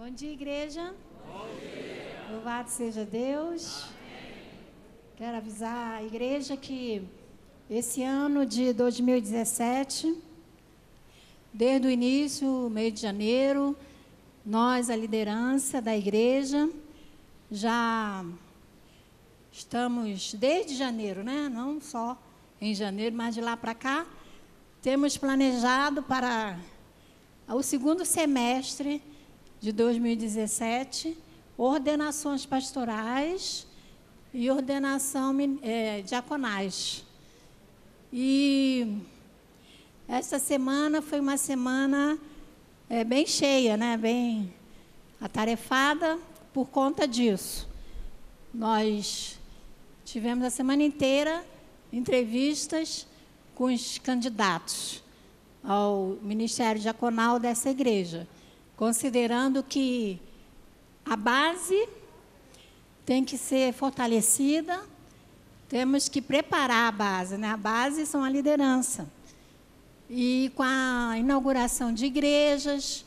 Bom dia, igreja. Bom dia. Louvado seja Deus. Amém. Quero avisar a igreja que esse ano de 2017, desde o início, mês de janeiro, nós, a liderança da igreja, já estamos desde janeiro, né? Não só em janeiro, mas de lá para cá, temos planejado para o segundo semestre de 2017, ordenações pastorais e ordenação diaconais. E esta semana foi uma semana bem cheia, né? Bem atarefada por conta disso. Nós tivemos a semana inteira entrevistas com os candidatos ao ministério diaconal dessa igreja, considerando que a base tem que ser fortalecida, temos que preparar a base, né? A base são a liderança. E com a inauguração de igrejas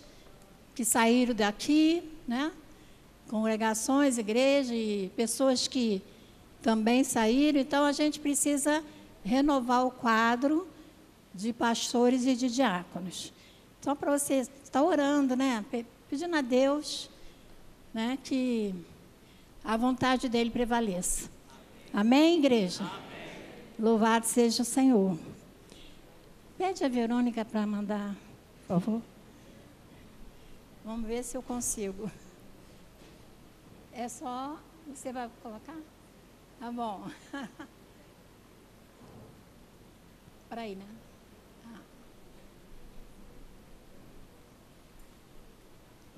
que saíram daqui, né? Congregações, igrejas e pessoas que também saíram, então a gente precisa renovar o quadro de pastores e de diáconos. Então, para você estar orando, né? Pedindo a Deus, né? Que a vontade dele prevaleça. Amém, igreja? Amém. Louvado seja o Senhor. Pede a Verônica para mandar, por favor. Vamos ver se eu consigo. É só... Você vai colocar? Tá bom. Para aí, né?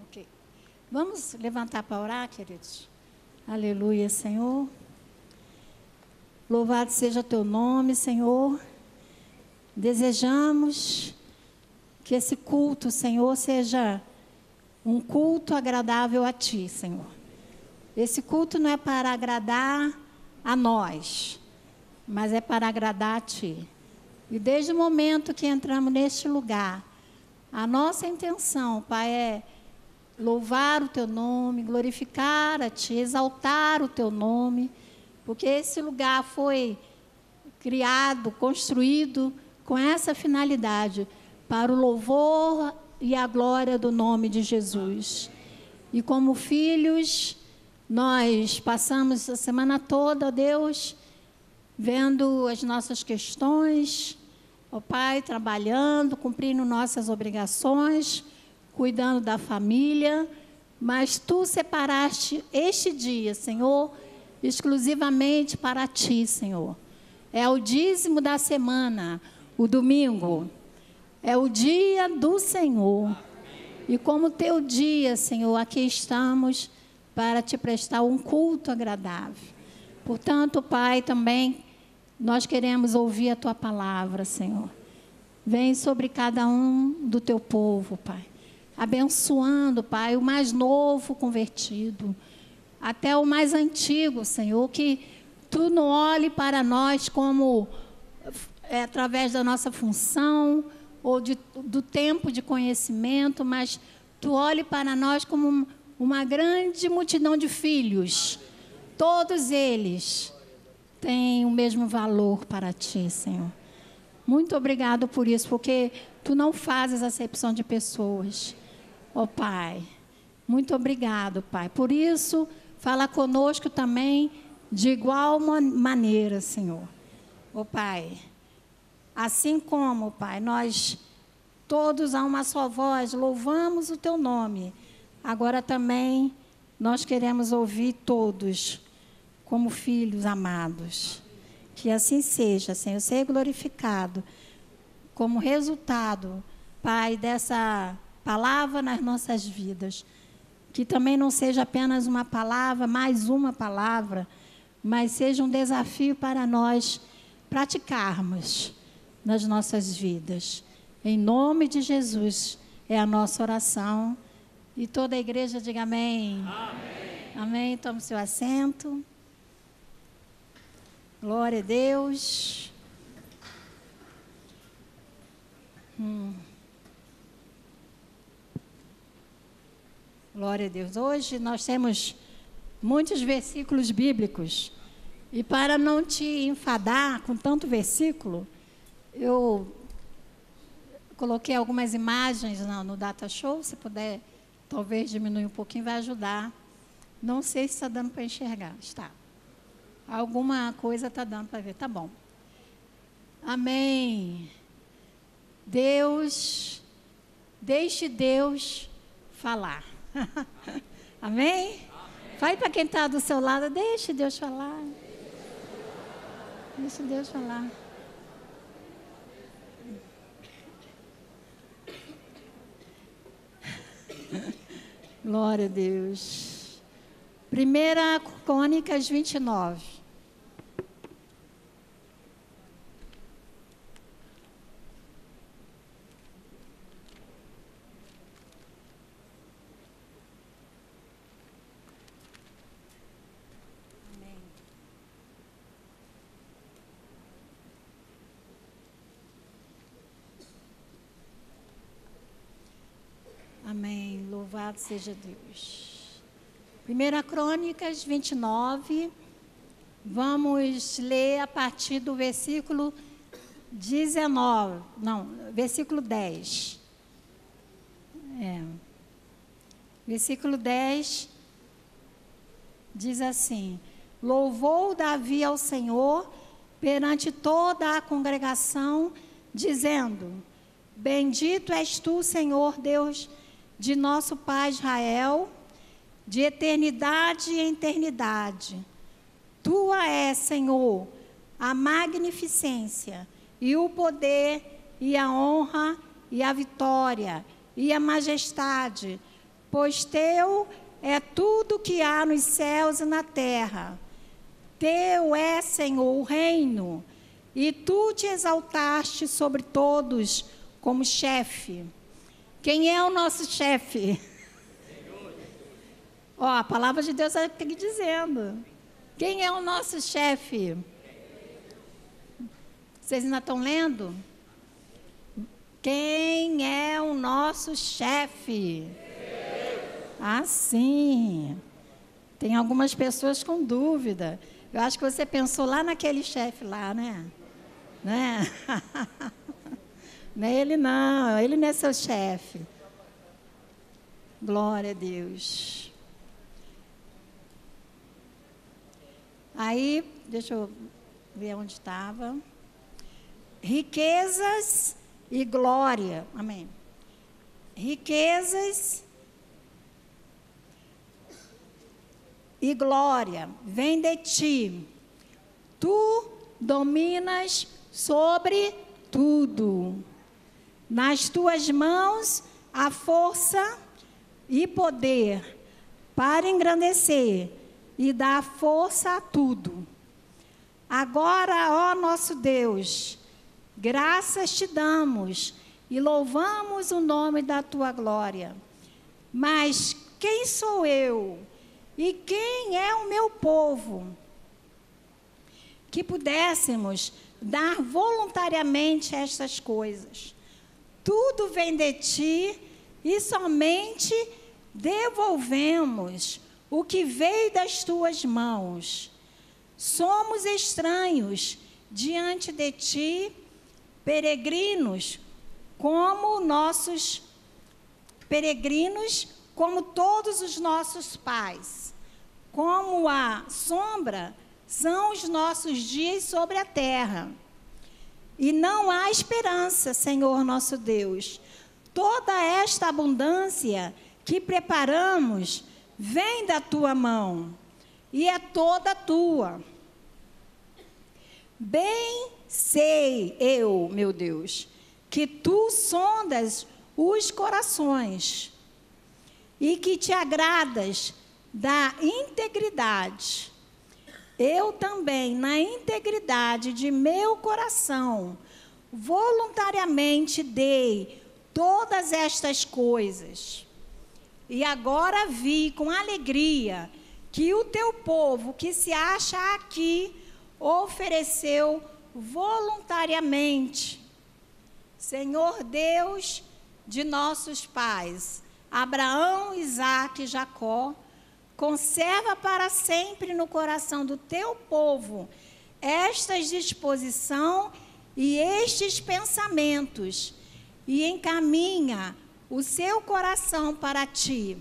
Ok. Vamos levantar para orar, queridos? Aleluia, Senhor. Louvado seja teu nome, Senhor. Desejamos que esse culto, Senhor, seja um culto agradável a Ti, Senhor. Esse culto não é para agradar a nós, mas é para agradar a Ti. E desde o momento que entramos neste lugar, a nossa intenção, Pai, é louvar o Teu nome, glorificar a Ti, exaltar o Teu nome, porque esse lugar foi criado, construído com essa finalidade, para o louvor e a glória do nome de Jesus. E como filhos, nós passamos a semana toda, ó Deus, vendo as nossas questões, ó Pai, trabalhando, cumprindo nossas obrigações, cuidando da família, mas Tu separaste este dia, Senhor, exclusivamente para Ti, Senhor. É o dízimo da semana, o domingo. É o dia do Senhor. E como Teu dia, Senhor, aqui estamos para Te prestar um culto agradável. Portanto, Pai, também nós queremos ouvir a Tua palavra, Senhor. Vem sobre cada um do Teu povo, Pai. Abençoando, Pai, o mais novo convertido, até o mais antigo, Senhor, que Tu não olhe para nós como através da nossa função ou do tempo de conhecimento, mas Tu olhe para nós como uma grande multidão de filhos. Todos eles têm o mesmo valor para Ti, Senhor. Muito obrigado por isso, porque Tu não fazes acepção de pessoas. Ó Pai, muito obrigado, Pai. Por isso, fala conosco também de igual maneira, Senhor. Ó Pai, assim como, Pai, nós todos a uma só voz louvamos o Teu nome, agora também nós queremos ouvir todos como filhos amados. Que assim seja, Senhor, ser glorificado como resultado, Pai, dessa palavra nas nossas vidas. Que também não seja apenas uma palavra, mais uma palavra, mas seja um desafio para nós praticarmos nas nossas vidas. Em nome de Jesus é a nossa oração. E toda a igreja diga amém. Amém. Amém. Tome seu assento. Glória a Deus. Glória a Deus. Hoje nós temos muitos versículos bíblicos. E para não te enfadar com tanto versículo, eu coloquei algumas imagens no Data Show. Se puder, talvez diminuir um pouquinho, vai ajudar. Não sei se está dando para enxergar. Está. Alguma coisa está dando para ver. Tá bom. Amém. Deus, deixe Deus falar. Amém? Vai para quem está do seu lado, deixe Deus falar. Deixe Deus falar. Glória a Deus. 1 Crônicas 29. Amém. Louvado seja Deus. 1 Crônicas 29. Vamos ler a partir do versículo 19. Não, versículo 10. Versículo 10 diz assim: Louvou Davi ao Senhor perante toda a congregação, dizendo: Bendito és tu, Senhor Deus de nosso Pai Israel, de eternidade em eternidade. Tua é, Senhor, a magnificência, e o poder, e a honra, e a vitória, e a majestade, pois teu é tudo que há nos céus e na terra. Teu é, Senhor, o reino, e tu te exaltaste sobre todos como chefe. Quem é o nosso chefe? Ó, a palavra de Deus está aqui dizendo. Quem é o nosso chefe? Vocês ainda estão lendo? Quem é o nosso chefe? Ah, sim. Tem algumas pessoas com dúvida. Eu acho que você pensou lá naquele chefe lá, né? Né? Não é ele não, ele não é seu chefe. Glória a Deus. Aí, deixa eu ver onde estava. Riquezas e glória. Amém. Riquezas e glória vem de ti. Tu dominas sobre tudo. Nas tuas mãos a força e poder para engrandecer e dar força a tudo. Agora, ó nosso Deus, graças te damos e louvamos o nome da tua glória. Mas quem sou eu e quem é o meu povo que pudéssemos dar voluntariamente estas coisas? Tudo vem de ti e somente devolvemos o que veio das tuas mãos. Somos estranhos diante de ti, peregrinos como todos os nossos pais. Como a sombra são os nossos dias sobre a terra. E não há esperança, Senhor nosso Deus. Toda esta abundância que preparamos vem da tua mão e é toda tua. Bem sei eu, meu Deus, que tu sondas os corações e que te agradas da integridade. Eu também, na integridade de meu coração, voluntariamente dei todas estas coisas. E agora vi com alegria que o teu povo que se acha aqui ofereceu voluntariamente. Senhor Deus de nossos pais, Abraão, Isaque e Jacó, conserva para sempre no coração do teu povo estas disposição e estes pensamentos, e encaminha o seu coração para ti.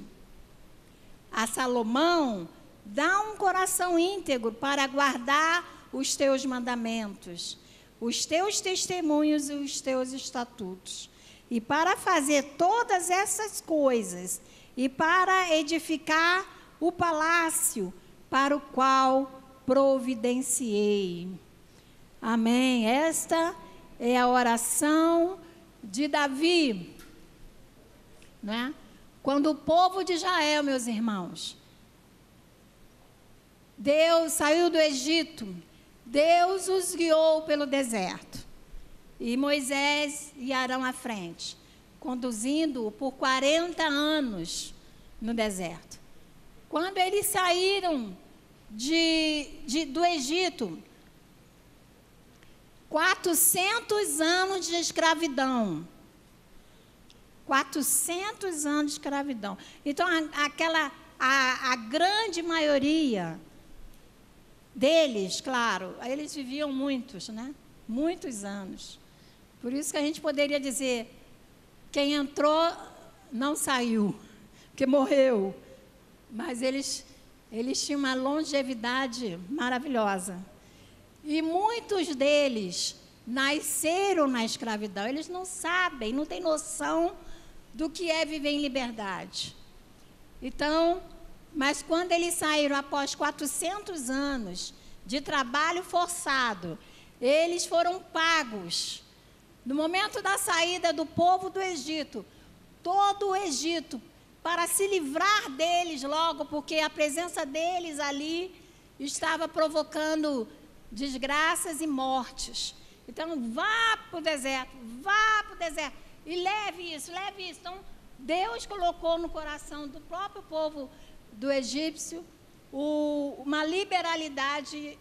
A Salomão dá um coração íntegro para guardar os teus mandamentos, os teus testemunhos e os teus estatutos, e para fazer todas essas coisas, e para edificar o palácio para o qual providenciei. Amém. Esta é a oração de Davi, não é? Quando o povo de Israel, meus irmãos, Deus saiu do Egito, Deus os guiou pelo deserto, e Moisés e Arão à frente, conduzindo-o por 40 anos no deserto. Quando eles saíram do Egito, 400 anos de escravidão. 400 anos de escravidão. Então, a grande maioria deles, claro, eles viviam muitos, né? Muitos anos. Por isso que a gente poderia dizer, quem entrou não saiu, porque morreu. Mas eles tinham uma longevidade maravilhosa. E muitos deles nasceram na escravidão. Eles não sabem, não têm noção do que é viver em liberdade. Então, mas quando eles saíram após 400 anos de trabalho forçado, eles foram pagos. No momento da saída do povo do Egito, todo o Egito, para se livrar deles logo, porque a presença deles ali estava provocando desgraças e mortes. Então, vá para o deserto, e leve isso. Então, Deus colocou no coração do próprio povo do egípcio uma liberalidade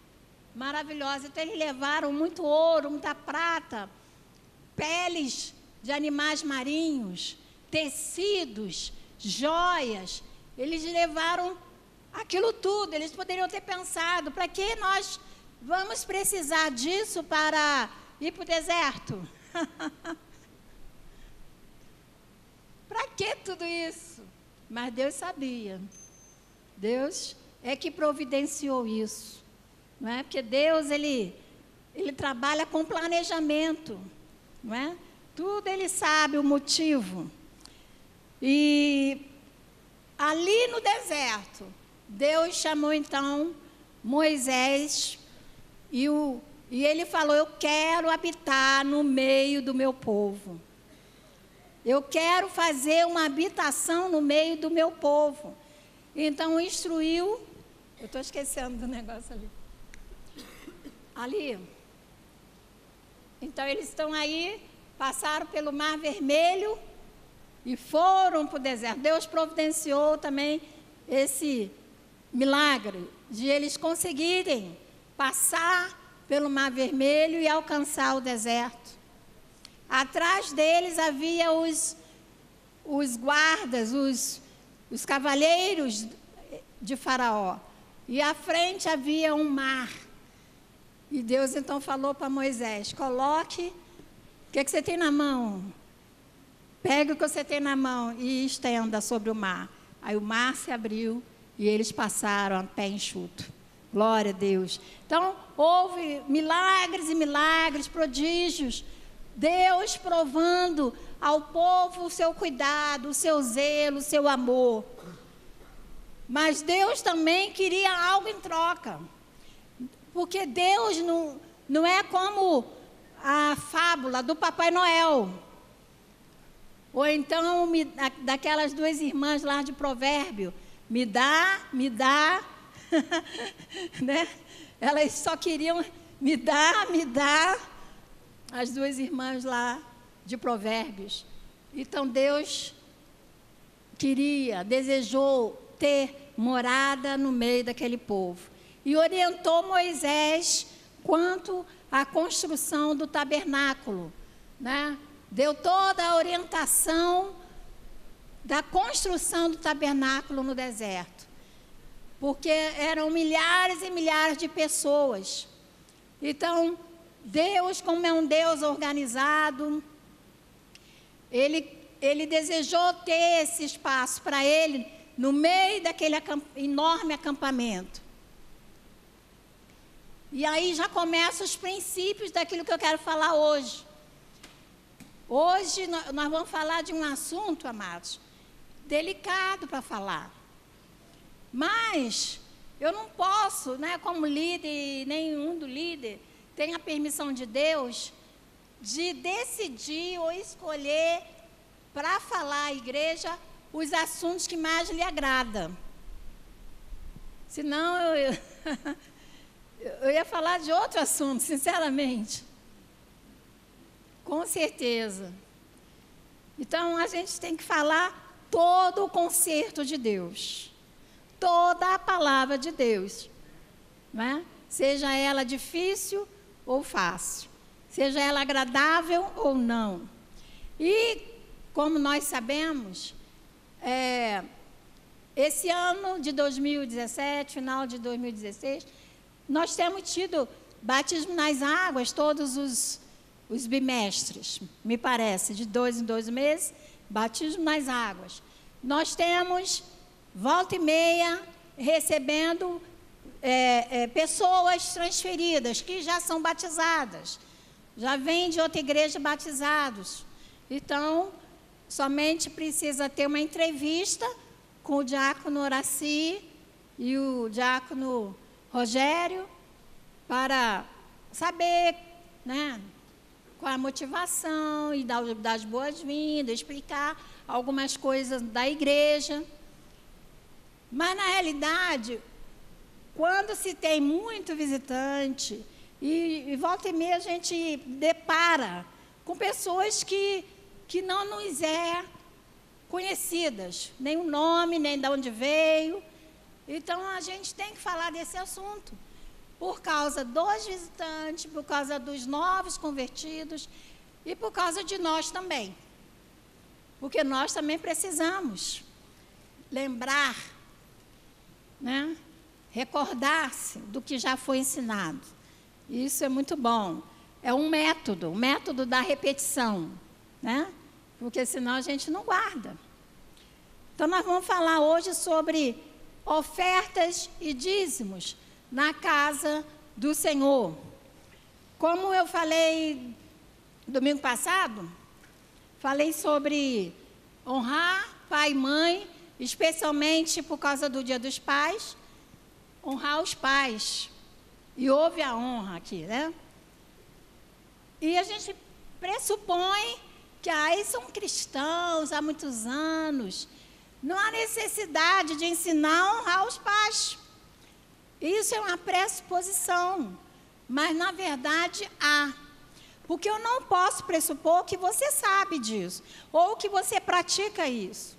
maravilhosa. Então, eles levaram muito ouro, muita prata, peles de animais marinhos, tecidos, joias. Eles levaram aquilo tudo. Eles poderiam ter pensado, para que nós vamos precisar disso para ir para o deserto? Para que tudo isso? Mas Deus sabia. Deus é que providenciou isso. Não é? Porque Deus, ele trabalha com planejamento. Não é? Tudo ele sabe o motivo. E ali no deserto, Deus chamou então Moisés e ele falou: eu quero habitar no meio do meu povo. Eu quero fazer uma habitação no meio do meu povo. Então instruiu, eu estou esquecendo do negócio ali. Então eles estão aí, passaram pelo Mar Vermelho e foram para o deserto. Deus providenciou também esse milagre de eles conseguirem passar pelo Mar Vermelho e alcançar o deserto. Atrás deles havia os guardas, os cavaleiros de Faraó. E à frente havia um mar. E Deus então falou para Moisés: coloque, o que você tem na mão? Pegue o que você tem na mão e estenda sobre o mar. Aí o mar se abriu e eles passaram a pé enxuto. Glória a Deus. Então, houve milagres e milagres, prodígios. Deus provando ao povo o seu cuidado, o seu zelo, o seu amor. Mas Deus também queria algo em troca. Porque Deus não é como a fábula do Papai Noel. Ou então daquelas duas irmãs lá de Provérbio. Me dá, né? Elas só queriam me dá. As duas irmãs lá de Provérbios. Então Deus desejou ter morada no meio daquele povo. E orientou Moisés quanto à construção do tabernáculo, né? Deu toda a orientação da construção do tabernáculo no deserto, porque eram milhares e milhares de pessoas. Então, Deus, como é um Deus organizado, Ele desejou ter esse espaço para Ele no meio daquele enorme acampamento. E aí já começam os princípios daquilo que eu quero falar hoje. Hoje nós vamos falar de um assunto, amados, delicado para falar. Mas eu não posso, né, como líder, nenhum do líder tem a permissão de Deus de decidir ou escolher para falar à igreja os assuntos que mais lhe agradam. Senão eu ia falar de outro assunto, sinceramente. Com certeza. Então, a gente tem que falar todo o concerto de Deus. Toda a palavra de Deus. Né? Seja ela difícil ou fácil. Seja ela agradável ou não. E, como nós sabemos, esse ano de 2017, final de 2016, nós temos tido batismo nas águas todos os bimestres, me parece, de 2 em 2 meses, batismo nas águas. Nós temos, volta e meia, recebendo pessoas transferidas, que já são batizadas, já vêm de outra igreja batizados. Então, somente precisa ter uma entrevista com o diácono Horaci e o diácono Rogério, para saber, né, qual a motivação e dar as boas-vindas, explicar algumas coisas da igreja. Mas, na realidade, quando se tem muito visitante, e volta e meia a gente depara com pessoas que não nos conhecidas, nem o nome, nem de onde veio. Então, a gente tem que falar desse assunto, por causa dos visitantes, por causa dos novos convertidos e por causa de nós também. Porque nós também precisamos lembrar, né? Recordar-se do que já foi ensinado. Isso é muito bom. É um método da repetição, né? Porque senão a gente não guarda. Então, nós vamos falar hoje sobre ofertas e dízimos na casa do Senhor. Como eu falei domingo passado, falei sobre honrar pai e mãe, especialmente por causa do Dia dos Pais, honrar os pais. E houve a honra aqui, né? E a gente pressupõe que aí são cristãos há muitos anos. Não há necessidade de ensinar a honrar os pais. Isso é uma pressuposição, mas na verdade há. Porque eu não posso pressupor que você sabe disso, ou que você pratica isso.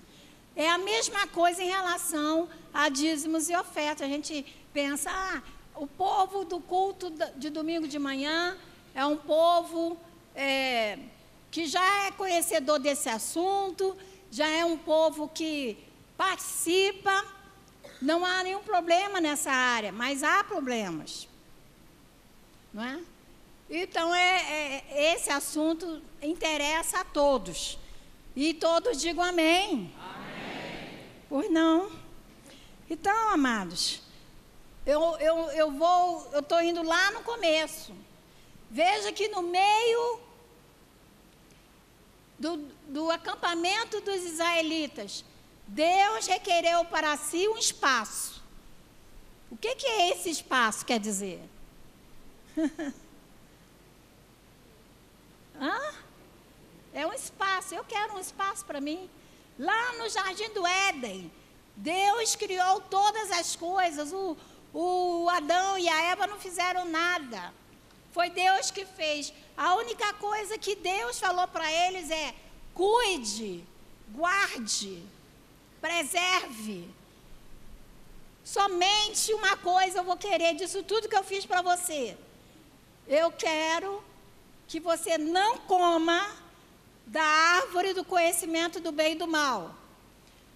É a mesma coisa em relação a dízimos e ofertas. A gente pensa, o povo do culto de domingo de manhã é um povo que já é conhecedor desse assunto, já é um povo que participa. Não há nenhum problema nessa área, mas há problemas, não é? Então, esse assunto interessa a todos. E todos digam amém. Amém. Pois não. Então, amados, eu estou indo lá no começo. Veja que no meio do acampamento dos israelitas, Deus requereu para si um espaço. O que é esse espaço, quer dizer? É um espaço, eu quero um espaço para mim. Lá no Jardim do Éden, Deus criou todas as coisas. O Adão e a Eva não fizeram nada. Foi Deus que fez. A única coisa que Deus falou para eles é: cuide, guarde, preserve. Somente uma coisa eu vou querer disso tudo que eu fiz para você. Eu quero que você não coma da árvore do conhecimento do bem e do mal.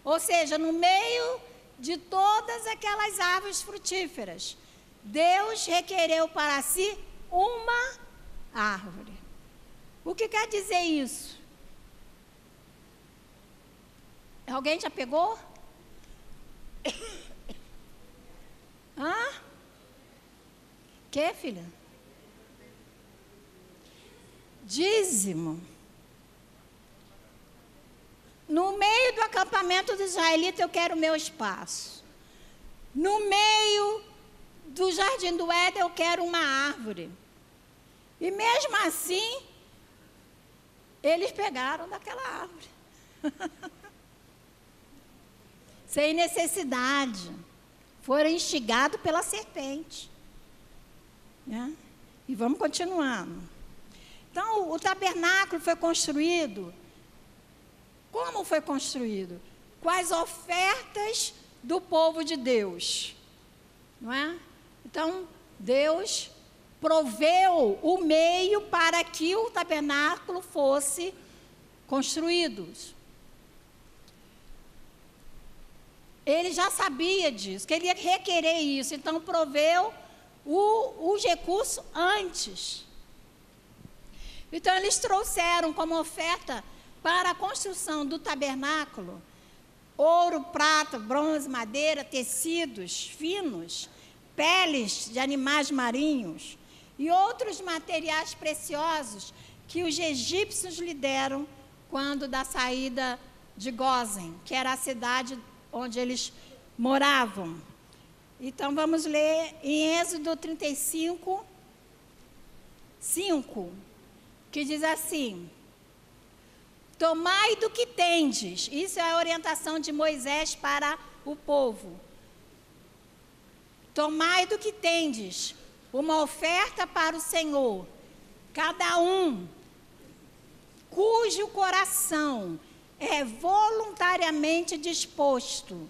Ou seja, no meio de todas aquelas árvores frutíferas, Deus requereu para si uma árvore. O que quer dizer isso? Alguém já pegou? Hã? Que, filha? Dízimo. No meio do acampamento dos israelitas, eu quero o meu espaço. No meio do jardim do Éden, eu quero uma árvore. E mesmo assim, eles pegaram daquela árvore. Sem necessidade. Foram instigados pela serpente. Né? E vamos continuando. Então, o tabernáculo foi construído. Como foi construído? Com as ofertas do povo de Deus. Não é? Então, Deus proveu o meio para que o tabernáculo fosse construído. Ele já sabia disso, que ele ia requerer isso, então proveu os recursos antes. Então, eles trouxeram como oferta para a construção do tabernáculo ouro, prata, bronze, madeira, tecidos finos, peles de animais marinhos e outros materiais preciosos que os egípcios lhe deram quando da saída de Gósen, que era a cidade onde eles moravam. Então, vamos ler em Êxodo 35, 5, que diz assim: tomai do que tendes. Isso é a orientação de Moisés para o povo. Tomai do que tendes uma oferta para o Senhor, cada um cujo coração é voluntariamente disposto,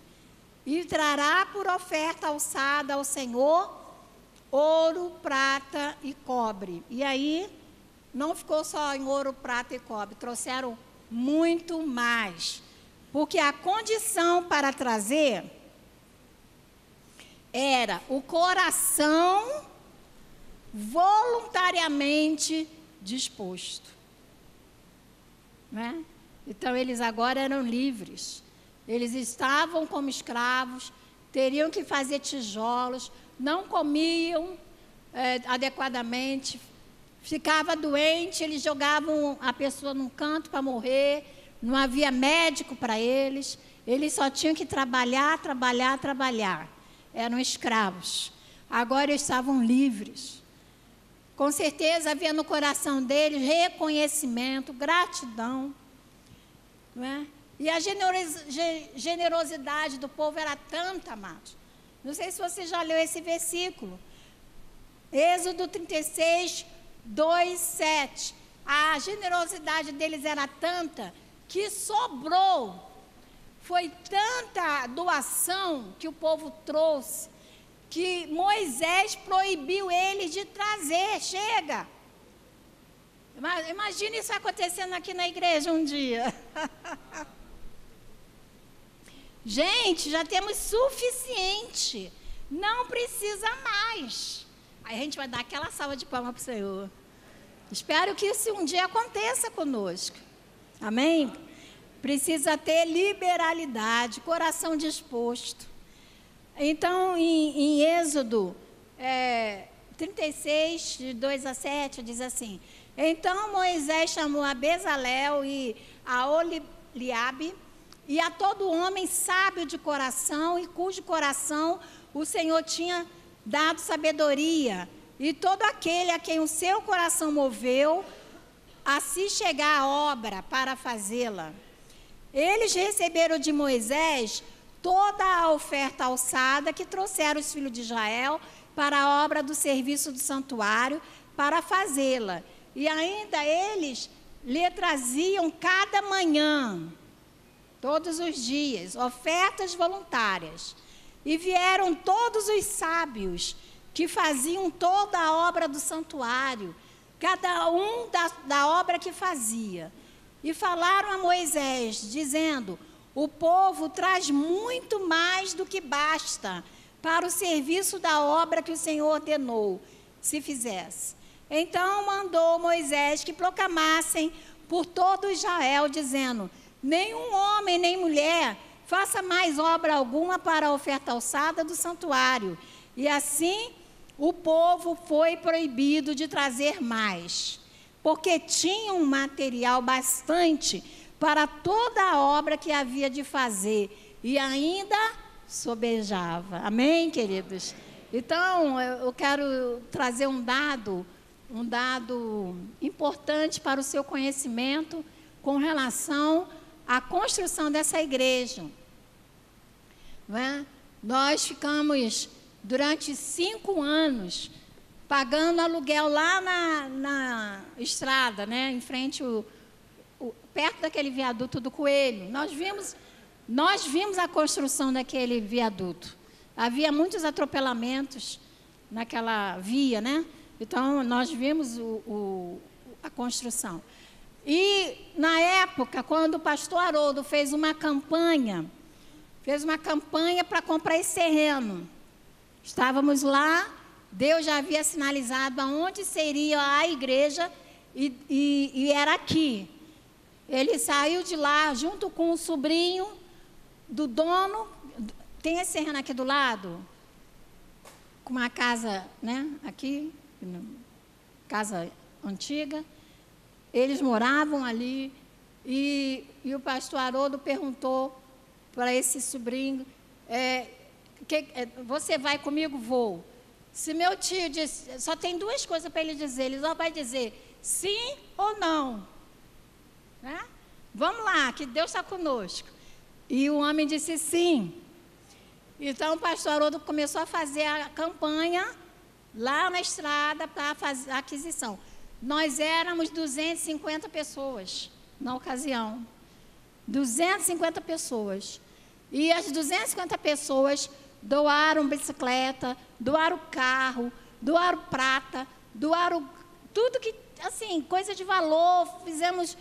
e trará por oferta alçada ao Senhor ouro, prata e cobre. E aí, não ficou só em ouro, prata e cobre, trouxeram muito mais, porque a condição para trazer era o coração voluntariamente disposto, né? Então, eles agora eram livres. Eles estavam como escravos, teriam que fazer tijolos, não comiam adequadamente, ficava doente, eles jogavam a pessoa num canto para morrer, não havia médico para eles só tinham que trabalhar. Eram escravos. Agora eles estavam livres. Com certeza havia no coração deles reconhecimento, gratidão. Não é? E a generosidade do povo era tanta, amados. Não sei se você já leu esse versículo. Êxodo 36, 2, 7. A generosidade deles era tanta que sobrou. Foi tanta doação que o povo trouxe, que Moisés proibiu eles de trazer. Chega! Imagina isso acontecendo aqui na igreja um dia. Gente, já temos suficiente. Não precisa mais. Aí a gente vai dar aquela salva de palmas para o Senhor. Espero que isso um dia aconteça conosco. Amém? Precisa ter liberalidade, coração disposto. Então, em Êxodo 36, de 2 a 7, diz assim: então Moisés chamou a Bezalel e a Oliabe e a todo homem sábio de coração e cujo coração o Senhor tinha dado sabedoria, e todo aquele a quem o seu coração moveu a se chegar à obra para fazê-la. Eles receberam de Moisés toda a oferta alçada que trouxeram os filhos de Israel para a obra do serviço do santuário, para fazê-la. E ainda eles lhe traziam cada manhã, todos os dias, ofertas voluntárias. E vieram todos os sábios que faziam toda a obra do santuário, cada um da obra que fazia. E falaram a Moisés, dizendo: o povo traz muito mais do que basta para o serviço da obra que o Senhor ordenou se fizesse. Então mandou Moisés que proclamassem por todo Israel, dizendo: nenhum homem nem mulher faça mais obra alguma para a oferta alçada do santuário. E assim o povo foi proibido de trazer mais, porque tinham material bastante para toda a obra que havia de fazer, e ainda sobejava. Amém, queridos? Então, eu quero trazer um dado importante para o seu conhecimento com relação à construção dessa igreja. Não é? Nós ficamos durante 5 anos pagando aluguel lá na estrada, né? Em frente, perto daquele viaduto do Coelho. Nós vimos a construção daquele viaduto. Havia muitos atropelamentos naquela via, né? Então, nós vimos a construção. E, na época, quando o pastor Haroldo fez uma campanha para comprar esse terreno, estávamos lá, Deus já havia sinalizado aonde seria a igreja e era aqui. Ele saiu de lá junto com o sobrinho do dono. Tem esse terreno aqui do lado, com uma casa, né, aqui, casa antiga. Eles moravam ali e o pastor Haroldo perguntou para esse sobrinho: você vai comigo? Vou. Se meu tio disse, só tem 2 coisas para ele dizer, ele só vai dizer sim ou não. Né? Vamos lá, que Deus está conosco. E o homem disse sim. Então o pastor Haroldo começou a fazer a campanha lá na estrada para fazer a aquisição. Nós éramos 250 pessoas na ocasião. 250 pessoas. E as 250 pessoas doaram bicicleta, doaram carro, doaram prata, doaram tudo que, assim, coisa de valor. Fizemos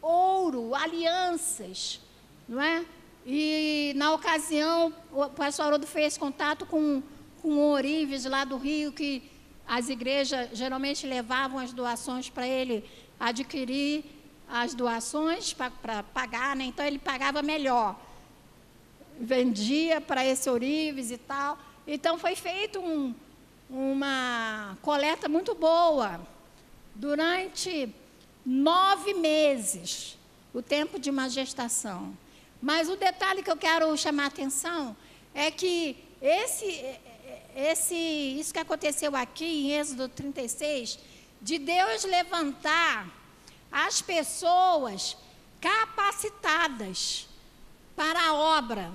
ouro, alianças, não é? E na ocasião o pastor Haroldo fez contato com o Orives lá do Rio, que as igrejas geralmente levavam as doações para ele adquirir as doações para pagar, né? Então ele pagava melhor, vendia para esse Orives e tal. Então foi feito uma coleta muito boa durante 9 meses, o tempo de uma gestação. Mas o detalhe que eu quero chamar a atenção é que isso que aconteceu aqui em Êxodo 36, de Deus levantar as pessoas capacitadas para a obra,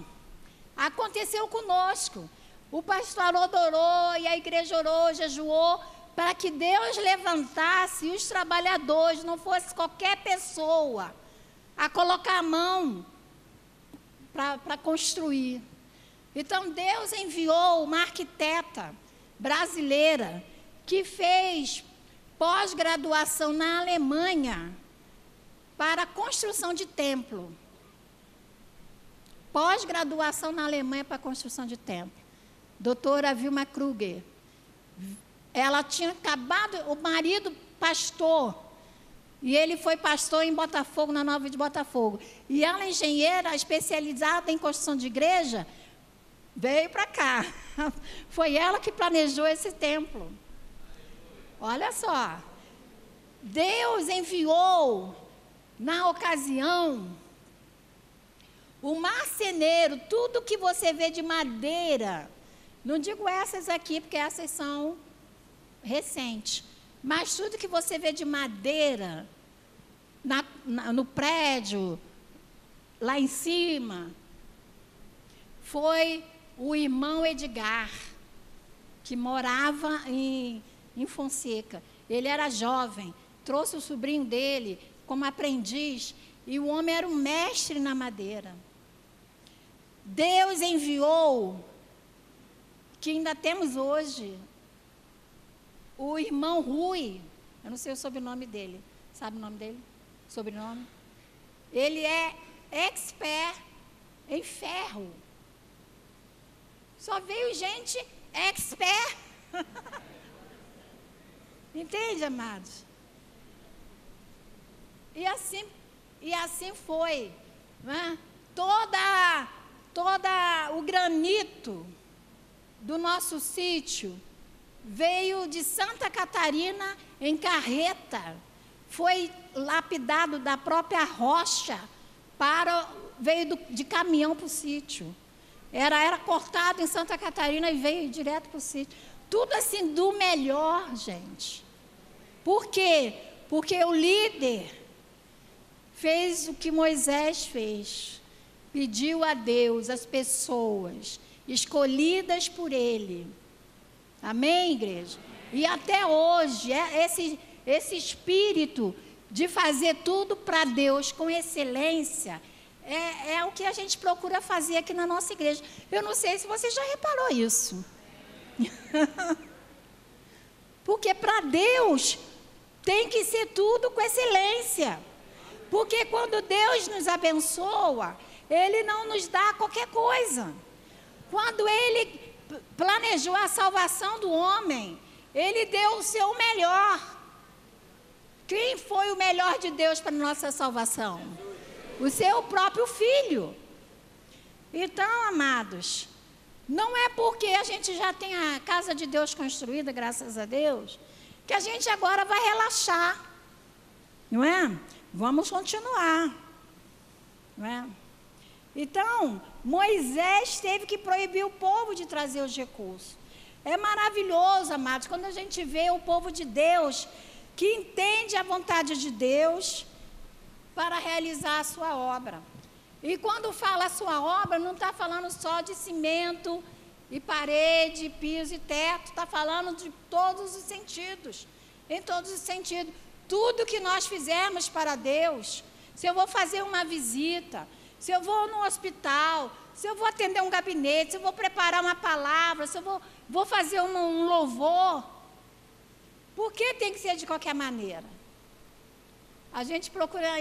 aconteceu conosco. O pastor Haroldo orou e a igreja orou, jejuou, para que Deus levantasse os trabalhadores, não fosse qualquer pessoa a colocar a mão para construir. Então Deus enviou uma arquiteta brasileira que fez pós-graduação na Alemanha para a construção de templo. Pós-graduação na Alemanha para a construção de templo. Doutora Vilma Kruger. Ela tinha acabado, o marido pastor, e ele foi pastor em Botafogo, na Nova de Botafogo. E ela, engenheira especializada em construção de igreja, veio para cá. Foi ela que planejou esse templo. Olha só. Deus enviou, na ocasião, o marceneiro, tudo que você vê de madeira, não digo essas aqui, porque essas são recentes, mas tudo que você vê de madeira, no prédio, lá em cima, foi o irmão Edgar, que morava em Fonseca. Ele era jovem, trouxe o sobrinho dele como aprendiz, e o homem era um mestre na madeira. Deus enviou, que ainda temos hoje, o irmão Rui, eu não sei o sobrenome dele, sabe o nome dele? Sobrenome? ele é expert em ferro. Só veio gente expert. Entende, amados? E assim foi, né? Toda o granito do nosso sítio veio de Santa Catarina em carreta, foi lapidado da própria rocha, veio de caminhão para o sítio. Era cortado em Santa Catarina e veio direto para o sítio. Tudo assim do melhor, gente. Por quê? Porque o líder fez o que Moisés fez. Pediu a Deus as pessoas escolhidas por ele. Amém, igreja? E até hoje, esse espírito de fazer tudo para Deus com excelência é o que a gente procura fazer aqui na nossa igreja. Eu não sei se você já reparou isso. Porque para Deus tem que ser tudo com excelência. Porque quando Deus nos abençoa, Ele não nos dá qualquer coisa. Quando Ele planejou a salvação do homem, Ele deu o seu melhor. Quem foi o melhor de Deus para a nossa salvação? O seu próprio Filho. Então, amados, não é porque a gente já tem a casa de Deus construída, graças a Deus, que a gente agora vai relaxar. Não é? Vamos continuar. Não é? Então, Moisés teve que proibir o povo de trazer os recursos. É maravilhoso, amados, quando a gente vê o povo de Deus que entende a vontade de Deus para realizar a sua obra. E quando fala a sua obra, não está falando só de cimento e parede, piso e teto, está falando de todos os sentidos, em todos os sentidos. Tudo que nós fizermos para Deus, se eu vou fazer uma visita, se eu vou no hospital, se eu vou atender um gabinete, se eu vou preparar uma palavra, se eu vou fazer um louvor, por que tem que ser de qualquer maneira? A gente procura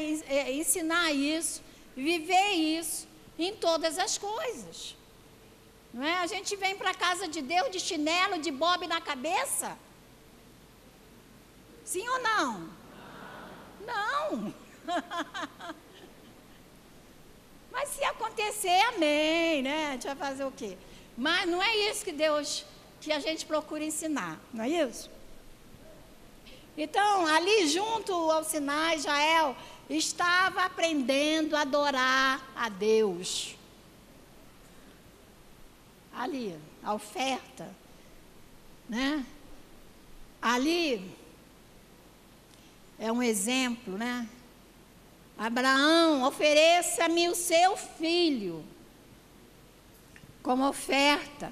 ensinar isso, viver isso em todas as coisas. Não é? A gente vem para a casa de Deus de chinelo, de bobe na cabeça? Sim ou não? Não. Mas se acontecer, amém, né? A gente vai fazer o quê? Mas não é isso que a gente procura ensinar, não é isso? Então, ali junto ao Sinai, Israel estava aprendendo a adorar a Deus. Ali, a oferta, né? Ali é um exemplo, né? Abraão, ofereça-me o seu filho como oferta,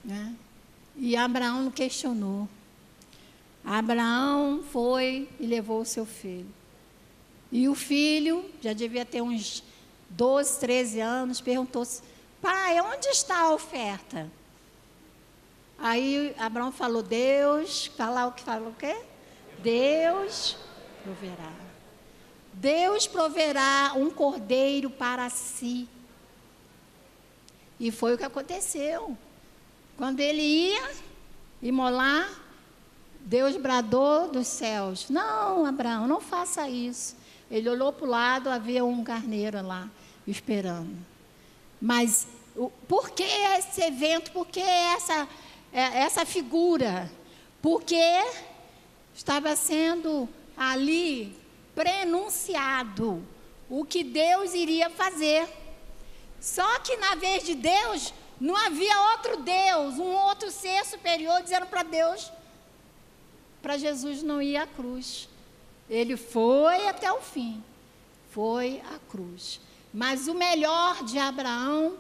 né? E Abraão não questionou. Abraão foi e levou o seu filho. E o filho, já devia ter uns 12, 13 anos, perguntou: pai, onde está a oferta? Aí Abraão falou: Deus, falou o quê? Deus proverá. Deus proverá um cordeiro para si. E foi o que aconteceu. Quando ele ia imolar, Deus bradou dos céus: não, Abraão, não faça isso. Ele olhou para o lado, havia um carneiro lá, esperando. Mas por que esse evento? Por que essa figura? Porque estava sendo ali prenunciado o que Deus iria fazer. Só que na vez de Deus, não havia outro Deus, um outro ser superior dizendo para Deus, para Jesus não ir à cruz. Ele foi até o fim, foi à cruz. Mas o melhor de Abraão,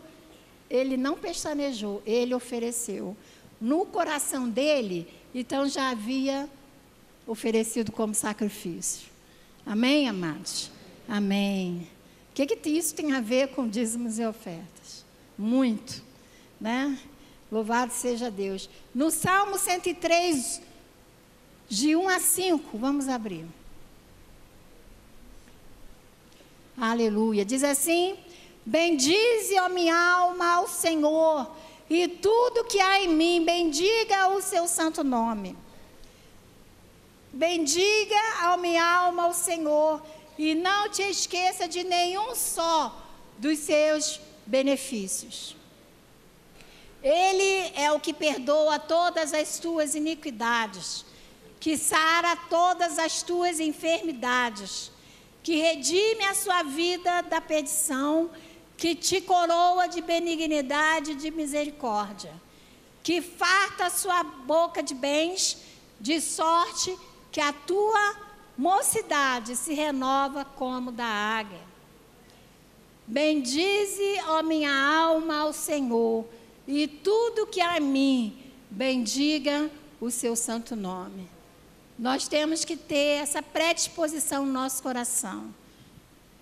ele não pestanejou, ele ofereceu. No coração dele, então já havia oferecido como sacrifício. Amém, amados? Amém. O que isso tem a ver com dízimos e ofertas? Muito, né? Louvado seja Deus. No Salmo 103, de 1 a 5, vamos abrir. Aleluia. Diz assim: bendize, ó minha alma, ao Senhor, e tudo que há em mim, bendiga o seu santo nome. Bendiga, ó minha alma, ao Senhor, e não te esqueça de nenhum só dos seus benefícios. Ele é o que perdoa todas as tuas iniquidades, que sara todas as tuas enfermidades, que redime a sua vida da perdição, que te coroa de benignidade e de misericórdia, que farta a sua boca de bens, de sorte que a tua mocidade se renova como da águia. Bendize, ó minha alma, ao Senhor, e tudo que há em mim, bendiga o seu santo nome. Nós temos que ter essa predisposição no nosso coração,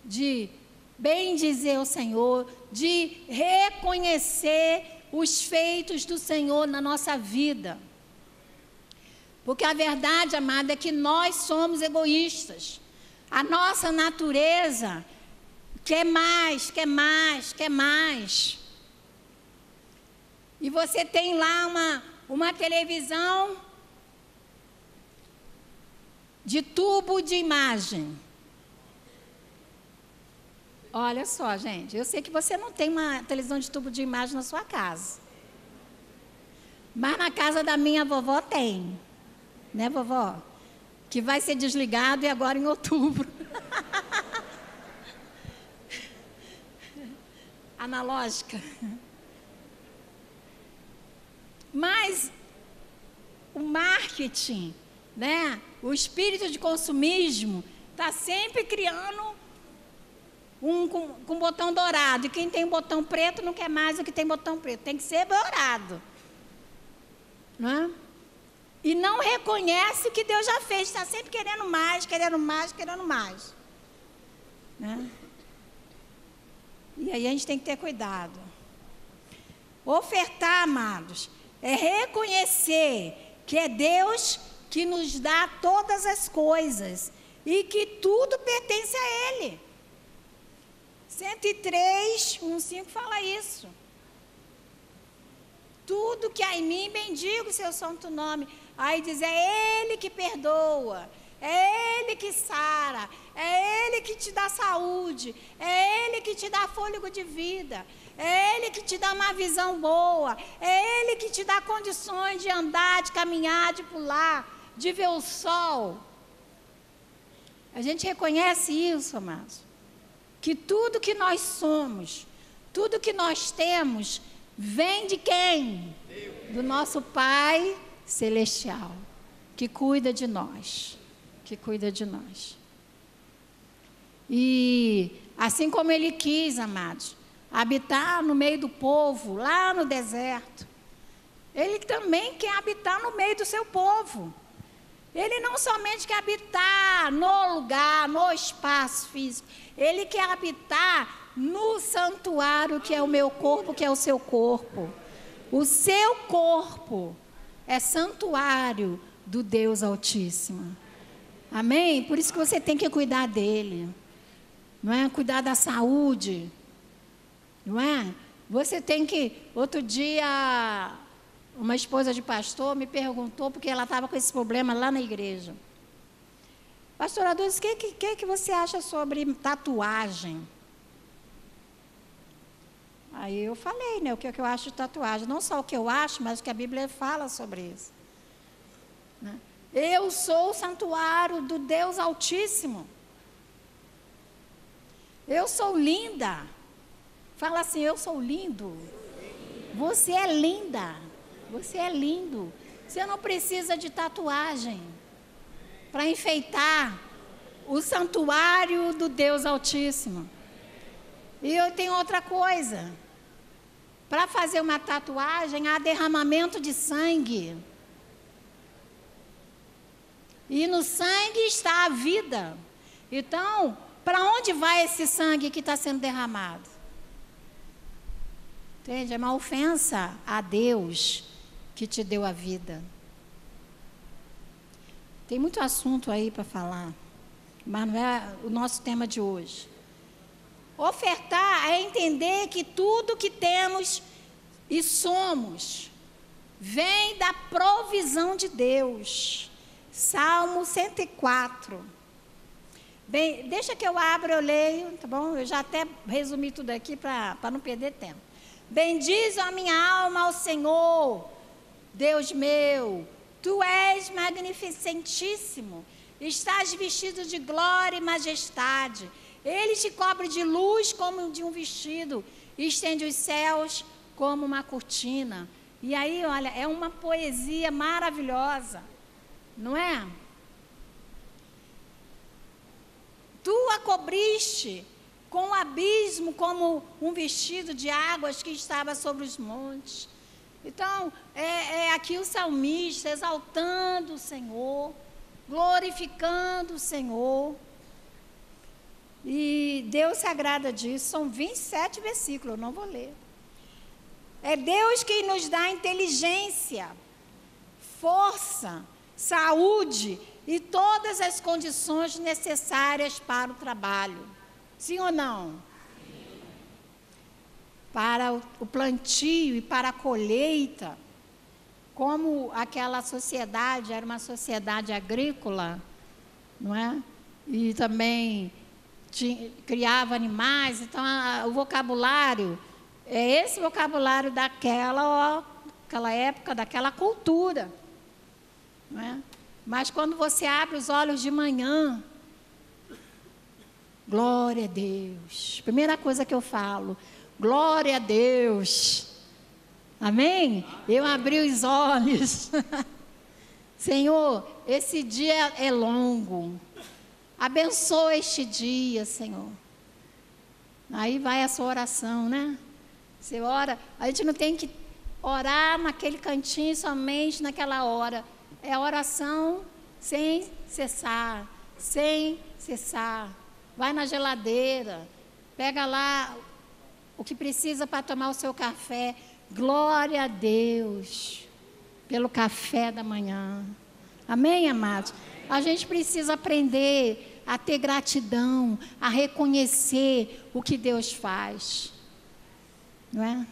de bendizer o Senhor, de reconhecer os feitos do Senhor na nossa vida. Porque a verdade, amada, é que nós somos egoístas. A nossa natureza quer mais, quer mais, quer mais. E você tem lá uma televisão de tubo de imagem. Olha só, gente, eu sei que você não tem uma televisão de tubo de imagem na sua casa. Mas na casa da minha vovó tem. Né, vovó? Que vai ser desligado e agora em outubro. Analógica. Mas o marketing, né, o espírito de consumismo está sempre criando com botão dourado. E quem tem botão preto não quer mais o que tem botão preto. Tem que ser dourado. Não é? E não reconhece o que Deus já fez. Está sempre querendo mais, querendo mais, querendo mais. Né? E aí a gente tem que ter cuidado. Ofertar, amados, é reconhecer que é Deus que nos dá todas as coisas e que tudo pertence a Ele. 103, 1:5 fala isso. Tudo que há em mim, bendiga o seu santo nome. Aí diz, é Ele que perdoa, é Ele que sara, é Ele que te dá saúde, é Ele que te dá fôlego de vida, é Ele que te dá uma visão boa, é Ele que te dá condições de andar, de caminhar, de pular, de ver o sol. A gente reconhece isso, amados, que tudo que nós somos, tudo que nós temos, vem de quem? Do nosso Pai Celestial, que cuida de nós, que cuida de nós. E assim como Ele quis, amados, habitar no meio do povo, lá no deserto, Ele também quer habitar no meio do seu povo. Ele não somente quer habitar no lugar, no espaço físico, Ele quer habitar no santuário que é o meu corpo, que é o seu corpo. O seu corpo é santuário do Deus Altíssimo. Amém? Por isso que você tem que cuidar dele. Não é? Cuidar da saúde. Não é? Você tem que... Outro dia, uma esposa de pastor me perguntou, porque ela estava com esse problema lá na igreja. Pastora Dulce, o que você acha sobre tatuagem? Aí eu falei, né, o que eu acho de tatuagem. Não só o que eu acho, mas o que a Bíblia fala sobre isso. Né? Eu sou o santuário do Deus Altíssimo. Eu sou linda. Fala assim, eu sou lindo. Você é linda. Você é lindo. Você não precisa de tatuagem para enfeitar o santuário do Deus Altíssimo. E eu tenho outra coisa. Para fazer uma tatuagem, há derramamento de sangue. E no sangue está a vida. Então, para onde vai esse sangue que está sendo derramado? Entende? É uma ofensa a Deus que te deu a vida. Tem muito assunto aí para falar, mas não é o nosso tema de hoje. Ofertar é entender que tudo que temos e somos vem da provisão de Deus. Salmo 104. Bem, deixa que eu abra, eu leio, tá bom? Eu já até resumi tudo aqui para não perder tempo. Bendize a minha alma ao Senhor, Deus meu, Tu és magnificentíssimo, estás vestido de glória e majestade. Ele te cobre de luz como de um vestido, e estende os céus como uma cortina. E aí, olha, é uma poesia maravilhosa, não é? Tu a cobriste com o abismo como um vestido de águas que estava sobre os montes. Então, é aqui o salmista exaltando o Senhor, glorificando o Senhor. E Deus se agrada disso. São 27 versículos, eu não vou ler. É Deus quem nos dá inteligência, força, saúde e todas as condições necessárias para o trabalho. Sim ou não? Sim. Para o plantio e para a colheita, como aquela sociedade era uma sociedade agrícola, não é? E também criava animais, então o vocabulário é esse vocabulário daquela época, daquela cultura, não é? Mas quando você abre os olhos de manhã, glória a Deus. Primeira coisa que eu falo, glória a Deus. Amém? Eu abri os olhos. Senhor, esse dia é longo. Abençoa este dia, Senhor. Aí vai a sua oração, né? Você ora, a gente não tem que orar naquele cantinho somente naquela hora. É oração sem cessar, sem cessar. Vai na geladeira, pega lá o que precisa para tomar o seu café. Glória a Deus pelo café da manhã. Amém, amados? A gente precisa aprender a ter gratidão, a reconhecer o que Deus faz. Não é?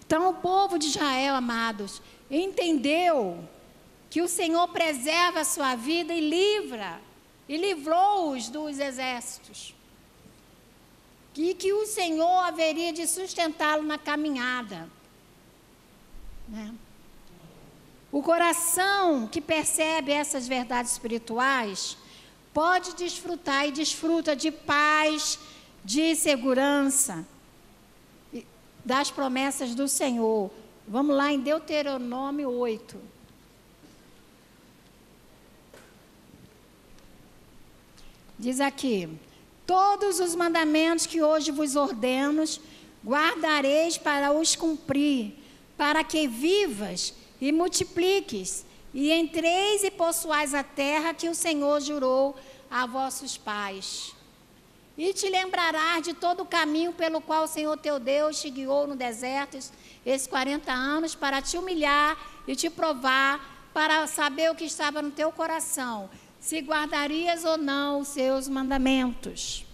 Então, o povo de Israel, amados, entendeu que o Senhor preserva a sua vida e livrou-os dos exércitos. E que o Senhor haveria de sustentá-lo na caminhada. Né? O coração que percebe essas verdades espirituais pode desfrutar e desfruta de paz, de segurança, das promessas do Senhor. Vamos lá em Deuteronômio 8. Diz aqui: todos os mandamentos que hoje vos ordeno, guardareis para os cumprir, para que vivas e multipliques, e entreis e possuais a terra que o Senhor jurou a vossos pais. E te lembrarás de todo o caminho pelo qual o Senhor teu Deus te guiou no deserto esses 40 anos, para te humilhar e te provar, para saber o que estava no teu coração, se guardarias ou não os seus mandamentos.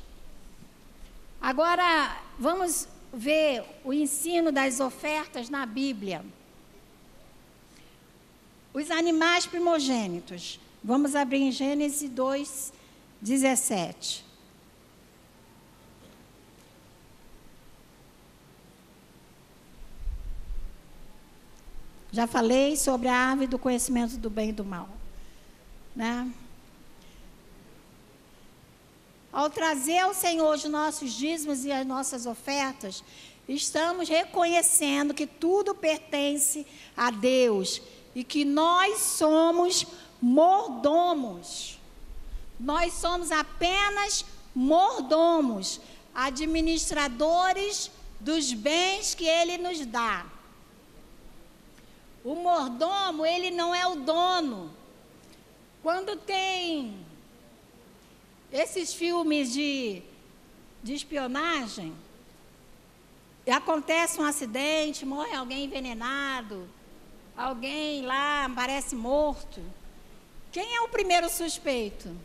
Agora, vamos ver o ensino das ofertas na Bíblia. Os animais primogênitos. Vamos abrir em Gênesis 2:17. Já falei sobre a árvore do conhecimento do bem e do mal, né? Ao trazer ao Senhor os nossos dízimos e as nossas ofertas, estamos reconhecendo que tudo pertence a Deus e que nós somos mordomos. Nós somos apenas mordomos, administradores dos bens que Ele nos dá. O mordomo, ele não é o dono. Quando tem esses filmes de espionagem, acontece um acidente, morre alguém envenenado, alguém lá aparece morto. Quem é o primeiro suspeito?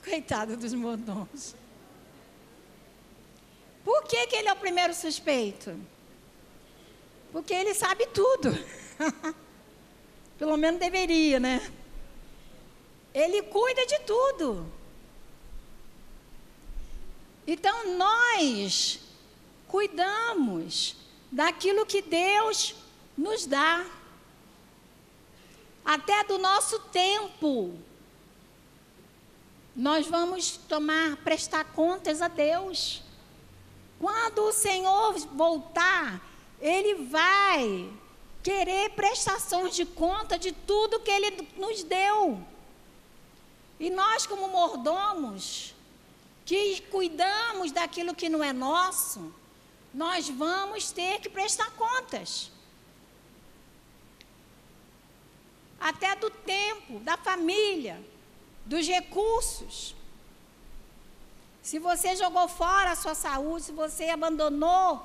Coitado dos mordomos. Por que ele é o primeiro suspeito? Porque ele sabe tudo. Pelo menos deveria, né? Ele cuida de tudo. Então, nós cuidamos daquilo que Deus nos dá. Até do nosso tempo. Nós vamos prestar contas a Deus. Quando o Senhor voltar, Ele vai querer prestações de conta de tudo que Ele nos deu. E nós, como mordomos, que cuidamos daquilo que não é nosso, nós vamos ter que prestar contas. Até do tempo, da família, dos recursos. Se você jogou fora a sua saúde, se você abandonou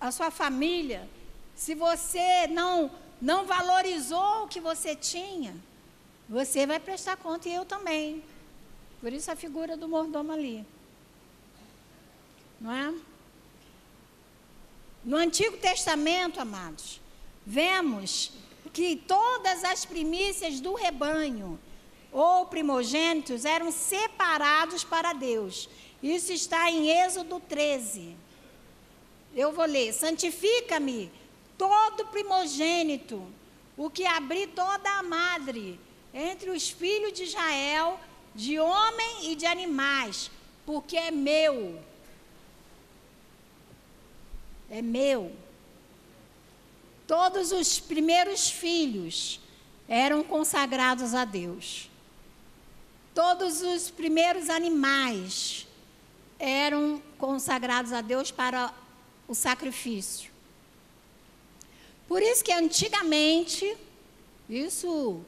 a sua família, se você não valorizou o que você tinha, você vai prestar conta, e eu também. Por isso a figura do mordomo ali. Não é? No Antigo Testamento, amados, vemos que todas as primícias do rebanho ou primogênitos eram separados para Deus. Isso está em Êxodo 13. Eu vou ler. Santifica-me todo primogênito, o que abrir toda a madre, entre os filhos de Israel, de homem e de animais, porque é meu. É meu. Todos os primeiros filhos eram consagrados a Deus. Todos os primeiros animais eram consagrados a Deus para o sacrifício. Por isso que antigamente, isso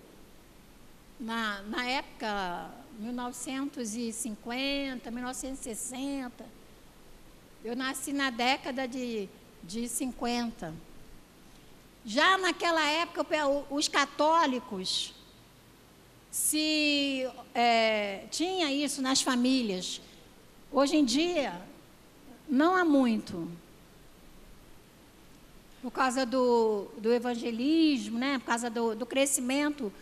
na época 1950, 1960, eu nasci na década de 50. Já naquela época, os católicos, tinha isso nas famílias. Hoje em dia, não há muito. Por causa do evangelismo, né? Por causa do crescimento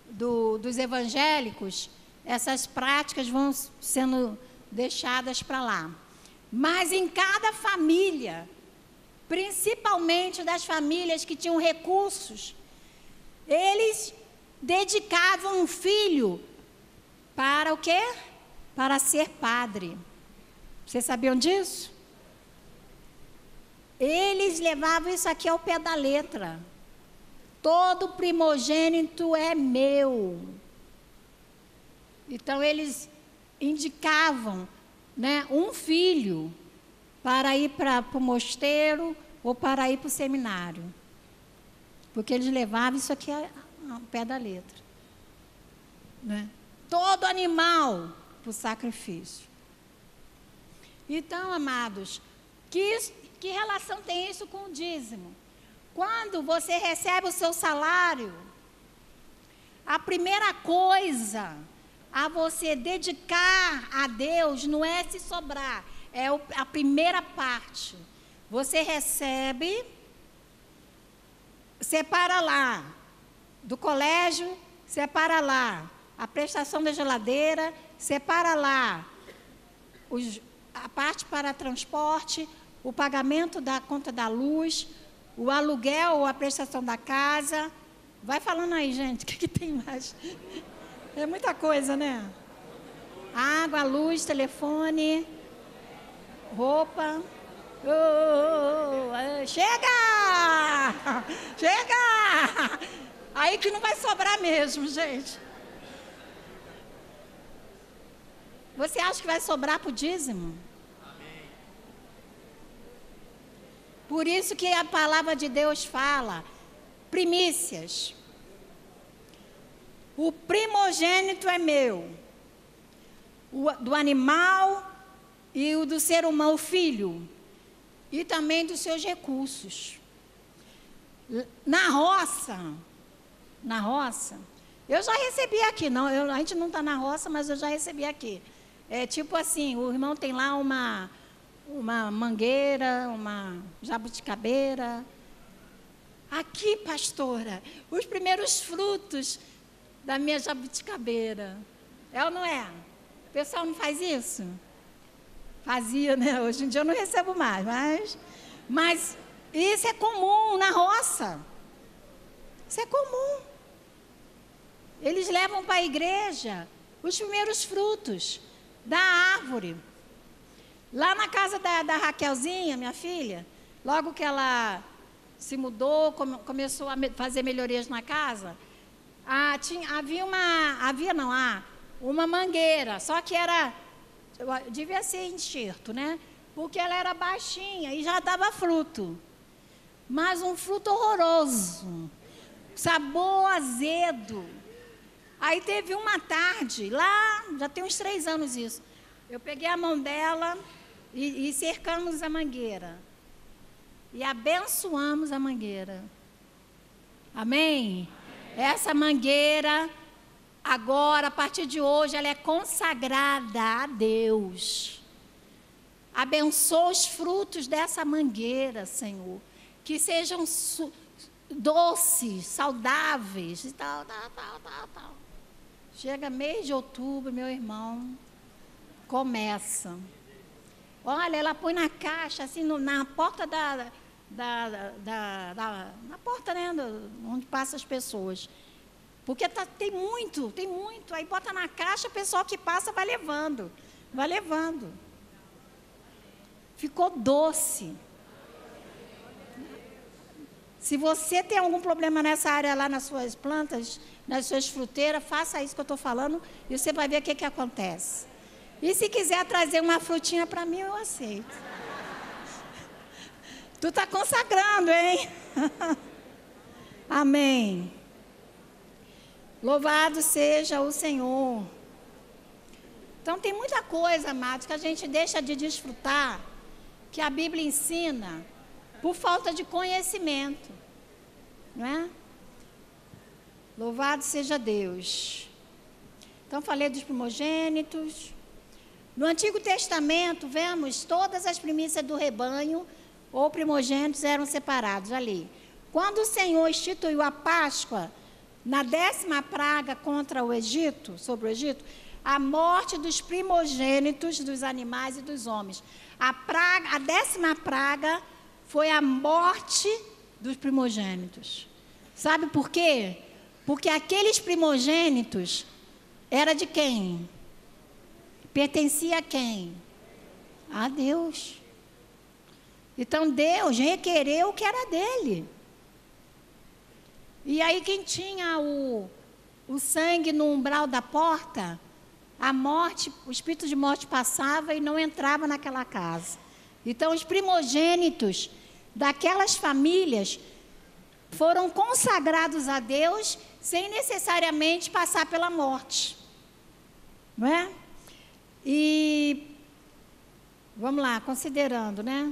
dos evangélicos, essas práticas vão sendo deixadas para lá. Mas em cada família, principalmente das famílias que tinham recursos, eles dedicavam um filho para o quê? Para ser padre. Vocês sabiam disso? Eles levavam isso aqui ao pé da letra. Todo primogênito é meu. Então, eles indicavam, né, um filho para ir para o mosteiro ou para ir para o seminário. Porque eles levavam isso aqui ao pé da letra. Né? Todo animal para o sacrifício. Então, amados, que relação tem isso com o dízimo? Quando você recebe o seu salário, a primeira coisa a você dedicar a Deus não é se sobrar, é a primeira parte. Você recebe, separa lá, do colégio, separa lá, a prestação da geladeira, separa lá, a parte para transporte, o pagamento da conta da luz, o aluguel ou a prestação da casa. Vai falando aí, gente, o que tem mais? É muita coisa, né? Água, luz, telefone, roupa. Chega! Chega! Aí que não vai sobrar mesmo, gente. Você acha que vai sobrar para o dízimo? Por isso que a palavra de Deus fala, primícias. O primogênito é meu. Do animal e o do ser humano, o filho. E também dos seus recursos. Na roça, Eu já recebi aqui, não, a gente não está na roça, mas eu já recebi aqui. É tipo assim, o irmão tem lá uma mangueira, uma jabuticabeira. Aqui, pastora, os primeiros frutos da minha jabuticabeira. É ou não é? O pessoal não faz isso? Fazia, né? Hoje em dia eu não recebo mais, mas isso é comum na roça. Isso é comum. Eles levam para a igreja os primeiros frutos da árvore. Lá na casa da Raquelzinha, minha filha, logo que ela se mudou, começou a fazer melhorias na casa, havia uma mangueira, só que devia ser enxerto, né? Porque ela era baixinha e já dava fruto. Mas um fruto horroroso, sabor azedo. Aí teve uma tarde, lá, já tem uns 3 anos isso, eu peguei a mão dela e cercamos a mangueira. E abençoamos a mangueira. Amém? Essa mangueira, agora, a partir de hoje, ela é consagrada a Deus. Abençoa os frutos dessa mangueira, Senhor. Que sejam doces, saudáveis e tal. Chega mês de outubro, meu irmão, começa. Olha, ela põe na caixa, assim, na porta na porta, né, onde passam as pessoas. Porque tem muito. Aí bota na caixa, o pessoal que passa vai levando. Ficou doce. Se você tem algum problema nessa área lá nas suas plantas, nas suas fruteiras, faça isso que eu estou falando e você vai ver o que acontece. E se quiser trazer uma frutinha para mim, eu aceito. Tu está consagrando, hein? Amém. Louvado seja o Senhor. Então tem muita coisa, amados, que a gente deixa de desfrutar, que a Bíblia ensina, por falta de conhecimento, não é? Louvado seja Deus. Então falei dos primogênitos. No Antigo Testamento, vemos todas as primícias do rebanho ou primogênitos eram separados ali. Quando o Senhor instituiu a Páscoa, na 10ª praga contra o Egito, sobre o Egito, a morte dos primogênitos dos animais e dos homens. A 10ª praga foi a morte dos primogênitos. Sabe por quê? Porque aqueles primogênitos era de quem? Pertencia a quem? A Deus. Então Deus requereu o que era dele. E aí quem tinha o sangue no umbral da porta, a morte, o espírito de morte passava e não entrava naquela casa. Então os primogênitos daquelas famílias foram consagrados a Deus sem necessariamente passar pela morte. Não é? E vamos lá, considerando, né?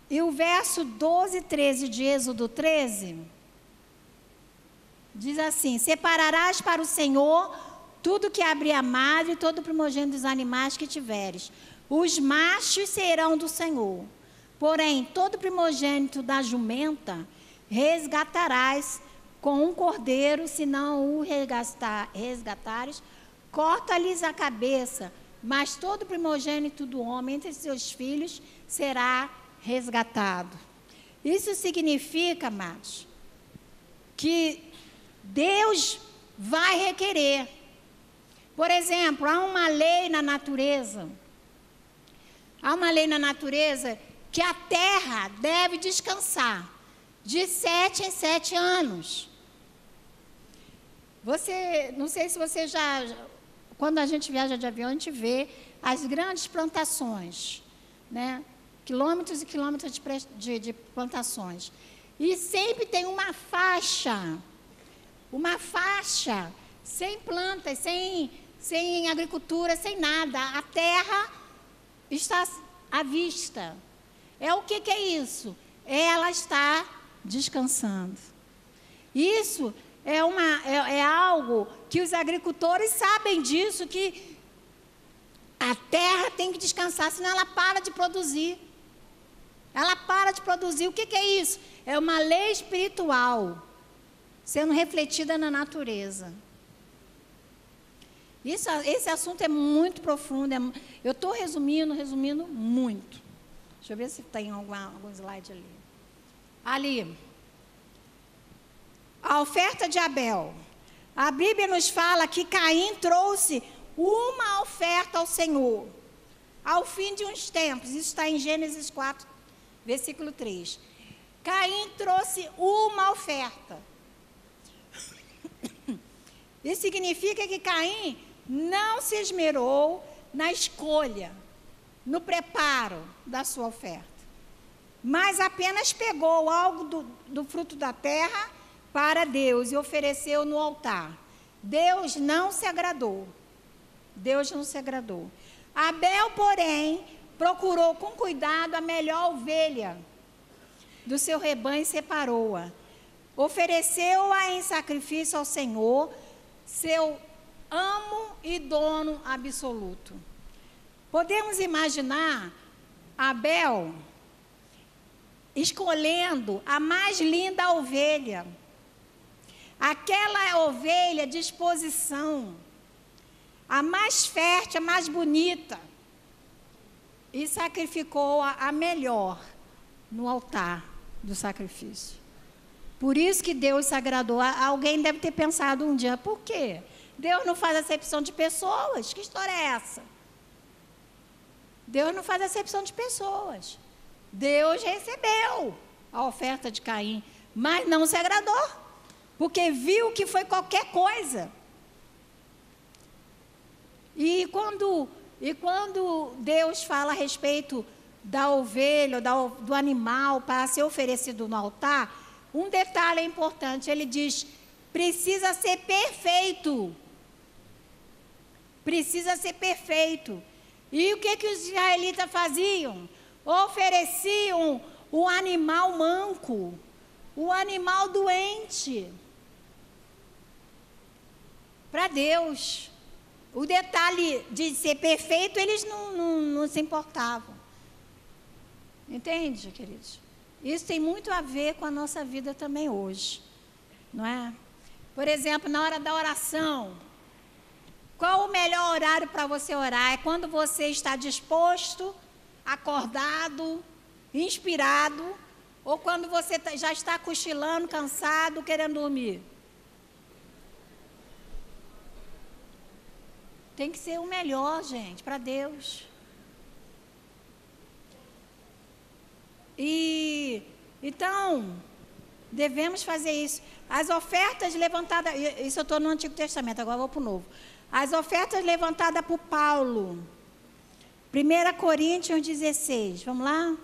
E o verso 12 e 13 de Êxodo 13 diz assim: separarás para o Senhor tudo que abrir a madre e todo primogênito dos animais que tiveres. Os machos serão do Senhor. Porém, todo primogênito da jumenta resgatarás com um cordeiro, se não o resgatares, corta-lhes a cabeça, mas todo primogênito do homem entre seus filhos será resgatado. Isso significa, amados, que Deus vai requerer. Por exemplo, há uma lei na natureza. Que a terra deve descansar de 7 em 7 anos. Não sei se você quando a gente viaja de avião, a gente vê as grandes plantações, né? Quilômetros e quilômetros de plantações. E sempre tem uma faixa sem plantas, sem agricultura, sem nada. A terra está à vista. O que é isso? Ela está descansando. Isso é algo que os agricultores sabem disso, que a terra tem que descansar, senão ela para de produzir. Ela para de produzir. O que é isso? É uma lei espiritual sendo refletida na natureza. Esse assunto é muito profundo. Eu estou resumindo muito. Deixa eu ver se tem algum slide ali. Ali. A oferta de Abel. A Bíblia nos fala que Caim trouxe uma oferta ao Senhor, ao fim de uns tempos. Isso está em Gênesis 4, versículo 3. Caim trouxe uma oferta. Isso significa que Caim não se esmerou na escolha, no preparo da sua oferta, mas apenas pegou algo do fruto da terra para Deus e ofereceu no altar. Deus não se agradou. Abel, porém, procurou com cuidado a melhor ovelha do seu rebanho e separou-a. Ofereceu-a em sacrifício ao Senhor, seu amo e dono absoluto. Podemos imaginar Abel escolhendo a mais linda ovelha, aquela ovelha de exposição, a mais fértil, a mais bonita, e sacrificou a melhor no altar do sacrifício. Por isso que Deus se agradou. Alguém deve ter pensado um dia, por quê? Deus não faz acepção de pessoas? Que história é essa? Deus não faz acepção de pessoas. Deus recebeu a oferta de Caim, mas não se agradou, porque viu que foi qualquer coisa. E quando Deus fala a respeito da ovelha, do animal para ser oferecido no altar, um detalhe é importante. Ele diz, precisa ser perfeito. Precisa ser perfeito. E o que os israelitas faziam? Ofereciam o animal manco, o animal doente, para Deus. O detalhe de ser perfeito, eles não se importavam. Entende, queridos? Isso tem muito a ver com a nossa vida também hoje, não é? Por exemplo, na hora da oração, qual o melhor horário para você orar? É quando você está disposto, acordado, inspirado, ou quando você já está cochilando, cansado, querendo dormir? Tem que ser o melhor, gente, para Deus. E então, devemos fazer isso. As ofertas levantadas, isso eu estou no Antigo Testamento, agora vou para o Novo. As ofertas levantadas por Paulo, 1 Coríntios 16, vamos lá?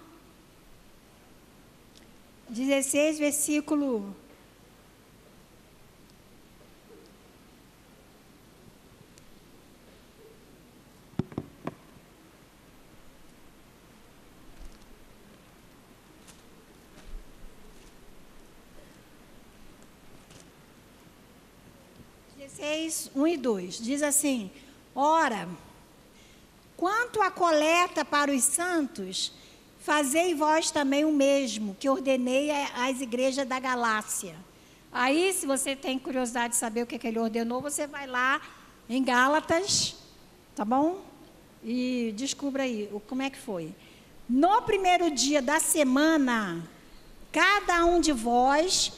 16, versículo... Mateus 1 e 2, diz assim: ora, quanto à coleta para os santos, fazei vós também o mesmo, que ordenei às igrejas da Galácia. Aí, se você tem curiosidade de saber o que ele ordenou, você vai lá em Gálatas, tá bom? E descubra aí como é que foi. No primeiro dia da semana, cada um de vós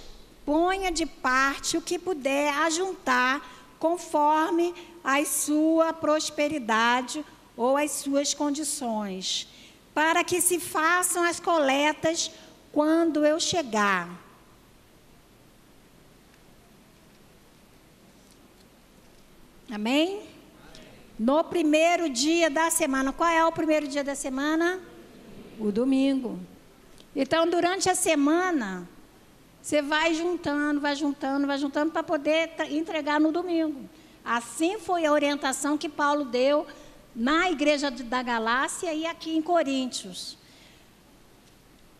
ponha de parte o que puder ajuntar, conforme a sua prosperidade ou as suas condições, para que se façam as coletas quando eu chegar. Amém? No primeiro dia da semana. Qual é o primeiro dia da semana? O domingo. Então, durante a semana, você vai juntando para poder entregar no domingo. Assim foi a orientação que Paulo deu na igreja da Galácia e aqui em Coríntios.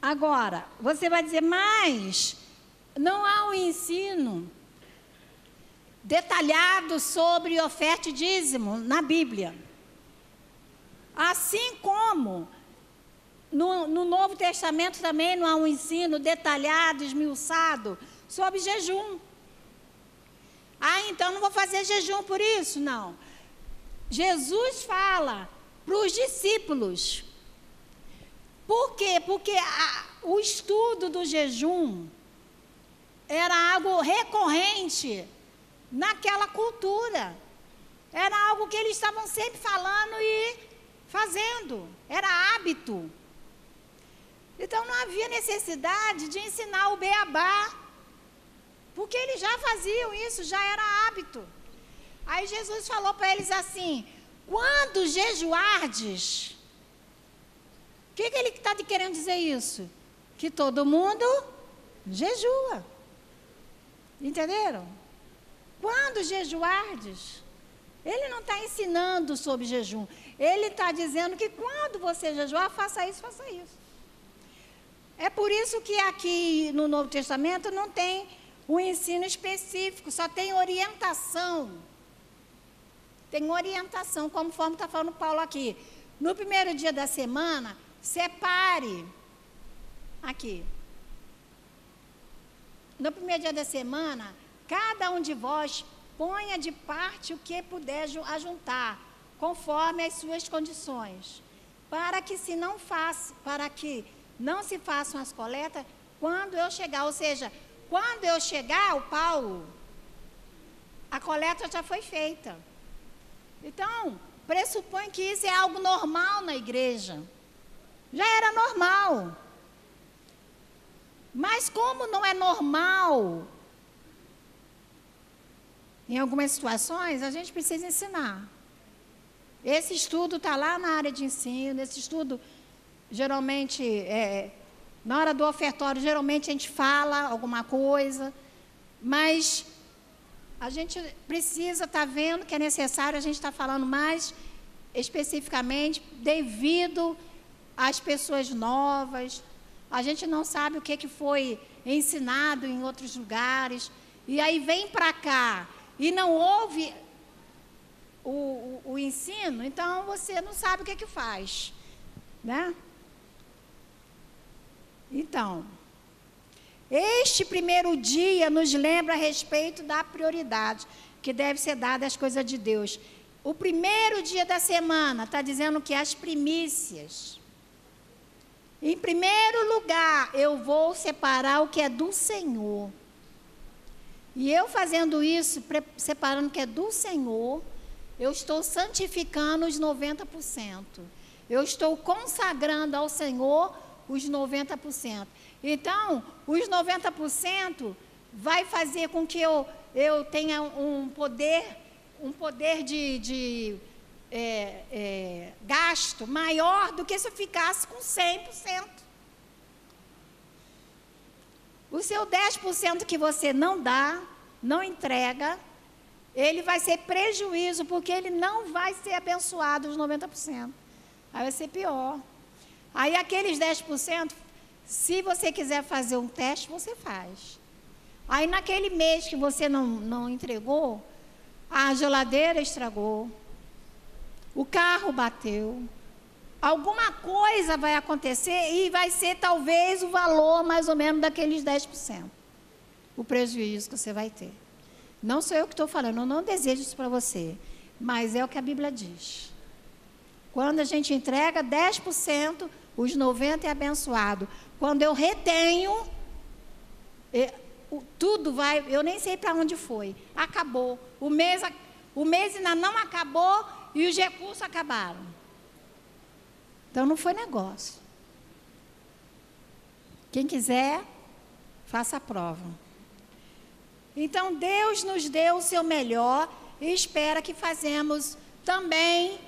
Agora, você vai dizer, mas não há um ensino detalhado sobre oferta e dízimo na Bíblia. Assim como no Novo Testamento também não há um ensino detalhado, esmiuçado sobre jejum. Então não vou fazer jejum por isso, não. Jesus fala para os discípulos. Por quê? Porque o estudo do jejum era algo recorrente naquela cultura. Era algo que eles estavam sempre falando e fazendo. Era hábito. Então não havia necessidade de ensinar o beabá, porque eles já faziam isso, já era hábito. Aí Jesus falou para eles assim: quando jejuardes, o que ele está querendo dizer isso? Que todo mundo jejua. Entenderam? Quando jejuardes, ele não está ensinando sobre jejum. Ele está dizendo que quando você jejuar, faça isso, faça isso. É por isso que aqui no Novo Testamento não tem um ensino específico, só tem orientação. Tem orientação, conforme está falando Paulo aqui. No primeiro dia da semana, separe. Aqui. No primeiro dia da semana, cada um de vós ponha de parte o que puder ajuntar, conforme as suas condições, para que não se façam as coletas quando eu chegar. Ou seja, quando eu chegar, o Paulo, a coleta já foi feita. Então, pressupõe que isso é algo normal na igreja. Já era normal. Mas como não é normal, em algumas situações, a gente precisa ensinar. Esse estudo está lá na área de ensino. Esse estudo, geralmente, na hora do ofertório, geralmente a gente fala alguma coisa, mas a gente precisa estar vendo que é necessário a gente estar falando mais especificamente devido às pessoas novas. A gente não sabe o que foi ensinado em outros lugares, e aí vem para cá e não ouve o ensino, então você não sabe o que faz, né? Então, este primeiro dia nos lembra a respeito da prioridade que deve ser dada às coisas de Deus. O primeiro dia da semana está dizendo que as primícias. Em primeiro lugar, eu vou separar o que é do Senhor. E eu fazendo isso, separando o que é do Senhor, eu estou santificando os 90%. Eu estou consagrando ao Senhor os 90%. Então, os 90% vai fazer com que eu tenha um poder de gasto maior do que se eu ficasse com 100%. O seu 10% que você não dá, não entrega, ele vai ser prejuízo, porque ele não vai ser abençoado os 90%. Aí vai ser pior. Aí aqueles 10%, se você quiser fazer um teste, você faz. Aí naquele mês que você não entregou, a geladeira estragou, o carro bateu, alguma coisa vai acontecer e vai ser talvez o valor mais ou menos daqueles 10%. O prejuízo que você vai ter. Não sou eu que estou falando, eu não desejo isso para você, mas é o que a Bíblia diz. Quando a gente entrega 10%, os 90% é abençoado. Quando eu retenho, tudo vai, eu nem sei para onde foi. Acabou. O mês ainda não acabou e os recursos acabaram. Então não foi negócio. Quem quiser, faça a prova. Então Deus nos deu o seu melhor e espera que fazemos também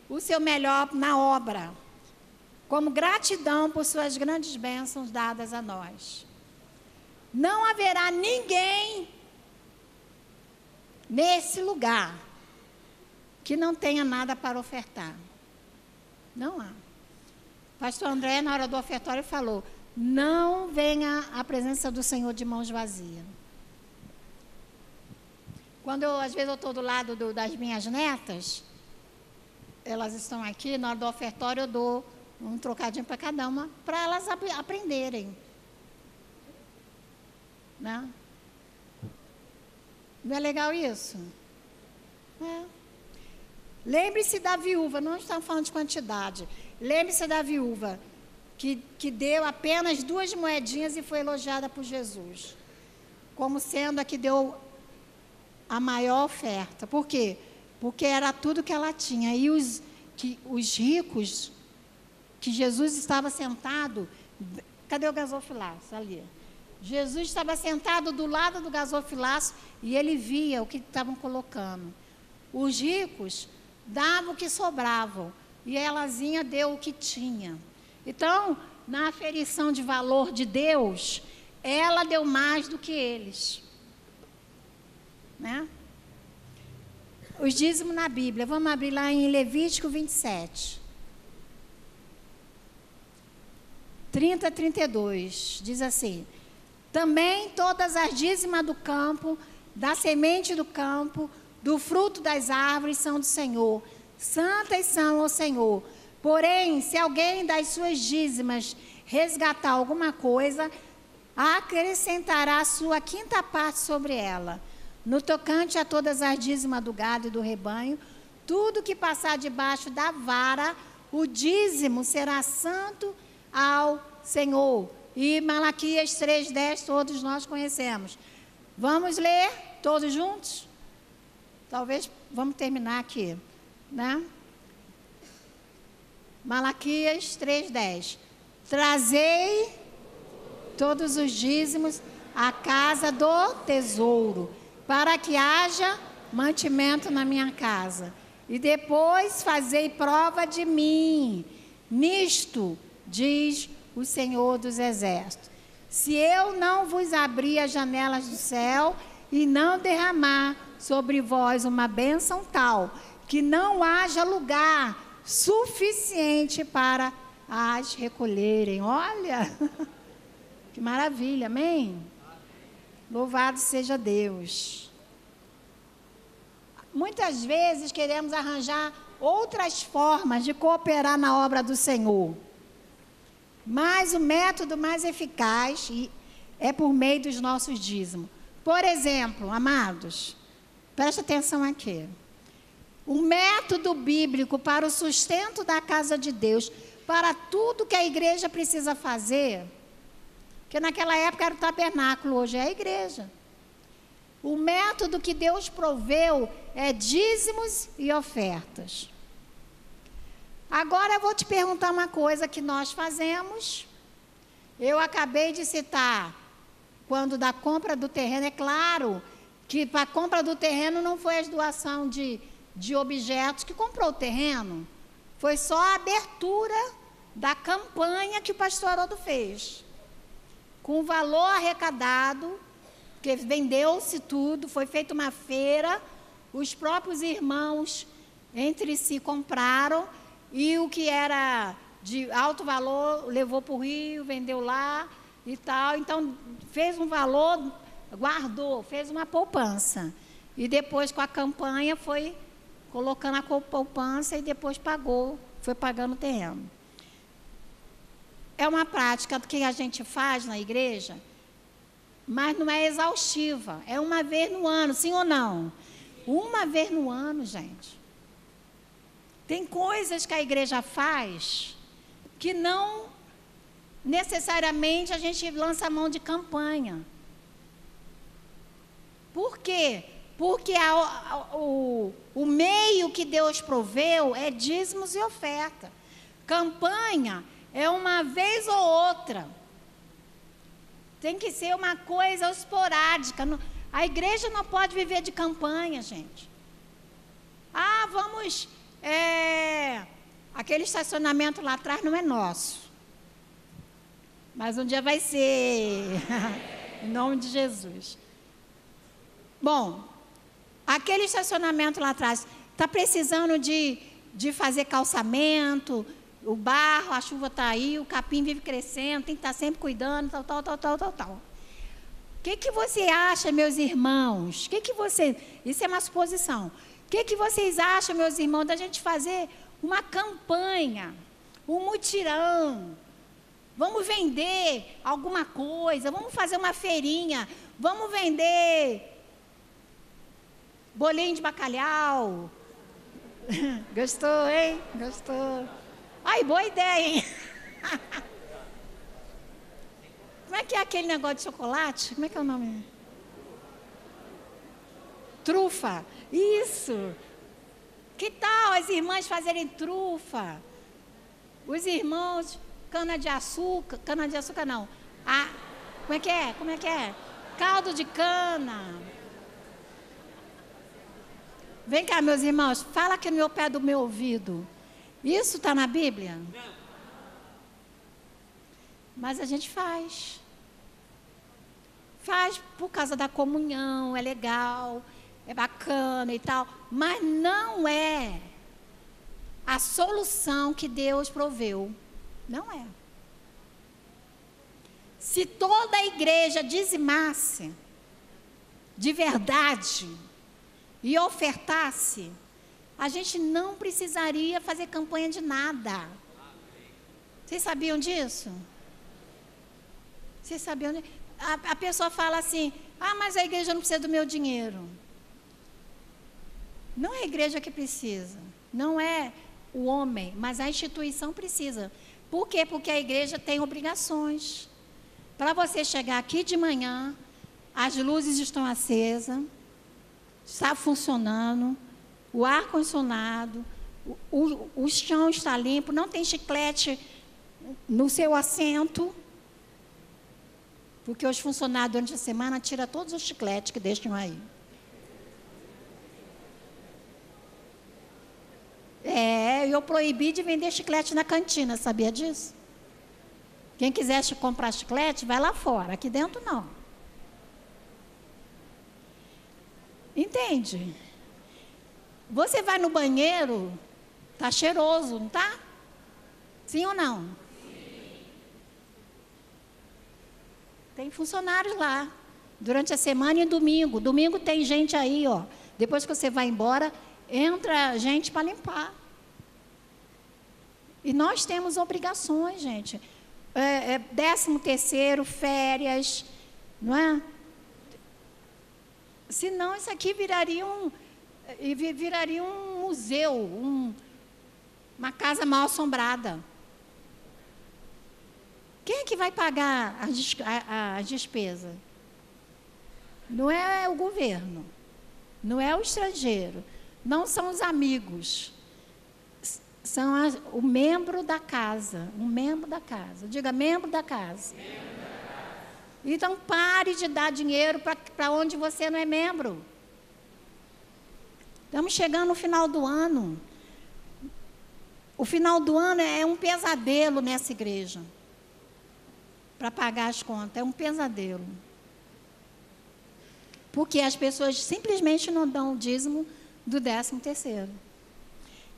o seu melhor na obra, como gratidão por suas grandes bênçãos dadas a nós. Não haverá ninguém nesse lugar que não tenha nada para ofertar. Não há. Pastor André, na hora do ofertório, falou: não venha à presença do Senhor de mãos vazias. às vezes eu estou do lado das minhas netas, elas estão aqui, na hora do ofertório eu dou um trocadinho para cada uma, para elas aprenderem. Né? Não é legal isso? É. Lembre-se da viúva, não estamos falando de quantidade. Lembre-se da viúva, que deu apenas 2 moedinhas e foi elogiada por Jesus, como sendo a que deu a maior oferta. Por quê? Porque era tudo que ela tinha. E os ricos, que Jesus estava sentado... Cadê o gasofilaço? Ali. Jesus estava sentado do lado do gasofilaço e ele via o que estavam colocando. Os ricos davam o que sobravam e a Elazinha deu o que tinha. Então, na aferição de valor de Deus, ela deu mais do que eles. Né? Os dízimos na Bíblia, vamos abrir lá em Levítico 27. 30 a 32, diz assim: também todas as dízimas do campo, da semente do campo, do fruto das árvores são do Senhor, santas são ao Senhor. Porém, se alguém das suas dízimas resgatar alguma coisa, acrescentará a sua 5ª parte sobre ela. No tocante a todas as dízimas do gado e do rebanho, tudo que passar debaixo da vara, o dízimo será santo ao Senhor. E Malaquias 3:10, todos nós conhecemos. Vamos ler todos juntos? Talvez vamos terminar aqui, né? Malaquias 3:10. Trazei todos os dízimos à casa do tesouro, para que haja mantimento na minha casa. E depois fazei prova de mim. Nisto, diz o Senhor dos Exércitos: se eu não vos abrir as janelas do céu e não derramar sobre vós uma bênção tal, que não haja lugar suficiente para as recolherem. Olha, que maravilha, amém? Louvado seja Deus. Muitas vezes queremos arranjar outras formas de cooperar na obra do Senhor. Mas o método mais eficaz é por meio dos nossos dízimos. Por exemplo, amados, preste atenção aqui. O método bíblico para o sustento da casa de Deus, para tudo que a igreja precisa fazer, porque naquela época era o tabernáculo, hoje é a igreja. O método que Deus proveu é dízimos e ofertas. Agora eu vou te perguntar uma coisa que nós fazemos. Eu acabei de citar, quando da compra do terreno, é claro que para a compra do terreno não foi a doação de objetos que comprou o terreno. Foi só a abertura da campanha que o pastor Haroldo fez. Com o valor arrecadado, que vendeu-se tudo, foi feita uma feira, os próprios irmãos entre si compraram, e o que era de alto valor levou para o Rio, vendeu lá e tal. Então, fez um valor, guardou, fez uma poupança. E depois, com a campanha, foi colocando a poupança e depois pagou, foi pagando o terreno. É uma prática que a gente faz na igreja, mas não é exaustiva. É uma vez no ano, sim ou não? Uma vez no ano, gente. Tem coisas que a igreja faz que não necessariamente a gente lança a mão de campanha. Por quê? Porque o meio que Deus proveu é dízimos e oferta. Campanha é uma vez ou outra. Tem que ser uma coisa esporádica. A igreja não pode viver de campanha, gente. Ah, vamos... aquele estacionamento lá atrás não é nosso. Mas um dia vai ser. Em nome de Jesus. Bom, aquele estacionamento lá atrás está precisando de fazer calçamento, o barro, a chuva está aí, o capim vive crescendo, tem que estar sempre cuidando, tal. que você acha, meus irmãos? Isso é uma suposição. O que vocês acham, meus irmãos, da gente fazer uma campanha, um mutirão? Vamos vender alguma coisa, vamos fazer uma feirinha, vamos vender bolinho de bacalhau. Gostou, hein? Gostou. Ai, boa ideia, hein? Como é que é aquele negócio de chocolate? Como é que é o nome? Trufa. Isso. Que tal as irmãs fazerem trufa? Os irmãos, cana-de-açúcar não. Como é que é? Como é que é? Caldo de cana. Vem cá, meus irmãos, fala aqui no meu pé do meu ouvido. Isso está na Bíblia? Não. Mas a gente faz. Faz por causa da comunhão, é legal, é bacana e tal. Mas não é a solução que Deus proveu. Não é. Se toda a igreja dizimasse de verdade e ofertasse, a gente não precisaria fazer campanha de nada. Vocês sabiam disso? Vocês sabiam disso? A pessoa fala assim, mas a igreja não precisa do meu dinheiro. Não é a igreja que precisa, não é o homem, mas a instituição precisa. Por quê? Porque a igreja tem obrigações. Para você chegar aqui de manhã, as luzes estão acesas, está funcionando, o ar-condicionado, o chão está limpo, não tem chiclete no seu assento, porque os funcionários durante a semana tiram todos os chicletes que deixam aí. Eu proibi de vender chiclete na cantina, sabia disso? Quem quiser comprar chiclete, vai lá fora, aqui dentro não. Entende? Você vai no banheiro, tá cheiroso, não tá? Sim ou não? Sim. Tem funcionários lá, durante a semana e domingo. Domingo tem gente aí, ó. Depois que você vai embora, entra gente para limpar. E nós temos obrigações, gente. 13º, férias, não é? Senão isso aqui viraria um museu, uma casa mal assombrada. Quem é que vai pagar a despesa? Não é o governo, não é o estrangeiro, não são os amigos, são o membro da casa, um membro da casa. Diga, membro da casa. Membro da casa. Então, pare de dar dinheiro para onde você não é membro. Estamos chegando no final do ano. O final do ano é um pesadelo nessa igreja. Para pagar as contas, é um pesadelo. Porque as pessoas simplesmente não dão o dízimo do 13º.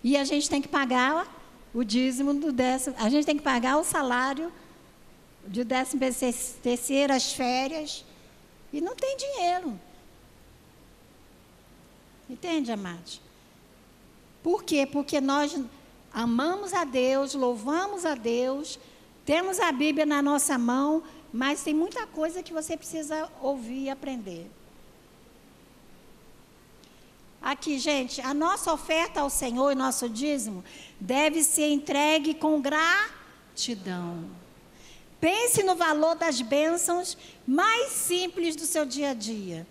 E a gente tem que pagar o dízimo do 10º, a gente tem que pagar o salário de 13º, as férias, e não tem dinheiro. Entende, amados? Por quê? Porque nós amamos a Deus, louvamos a Deus, temos a Bíblia na nossa mão, mas tem muita coisa que você precisa ouvir e aprender. Aqui, gente, a nossa oferta ao Senhor e nosso dízimo deve ser entregue com gratidão. Pense no valor das bênçãos mais simples do seu dia a dia.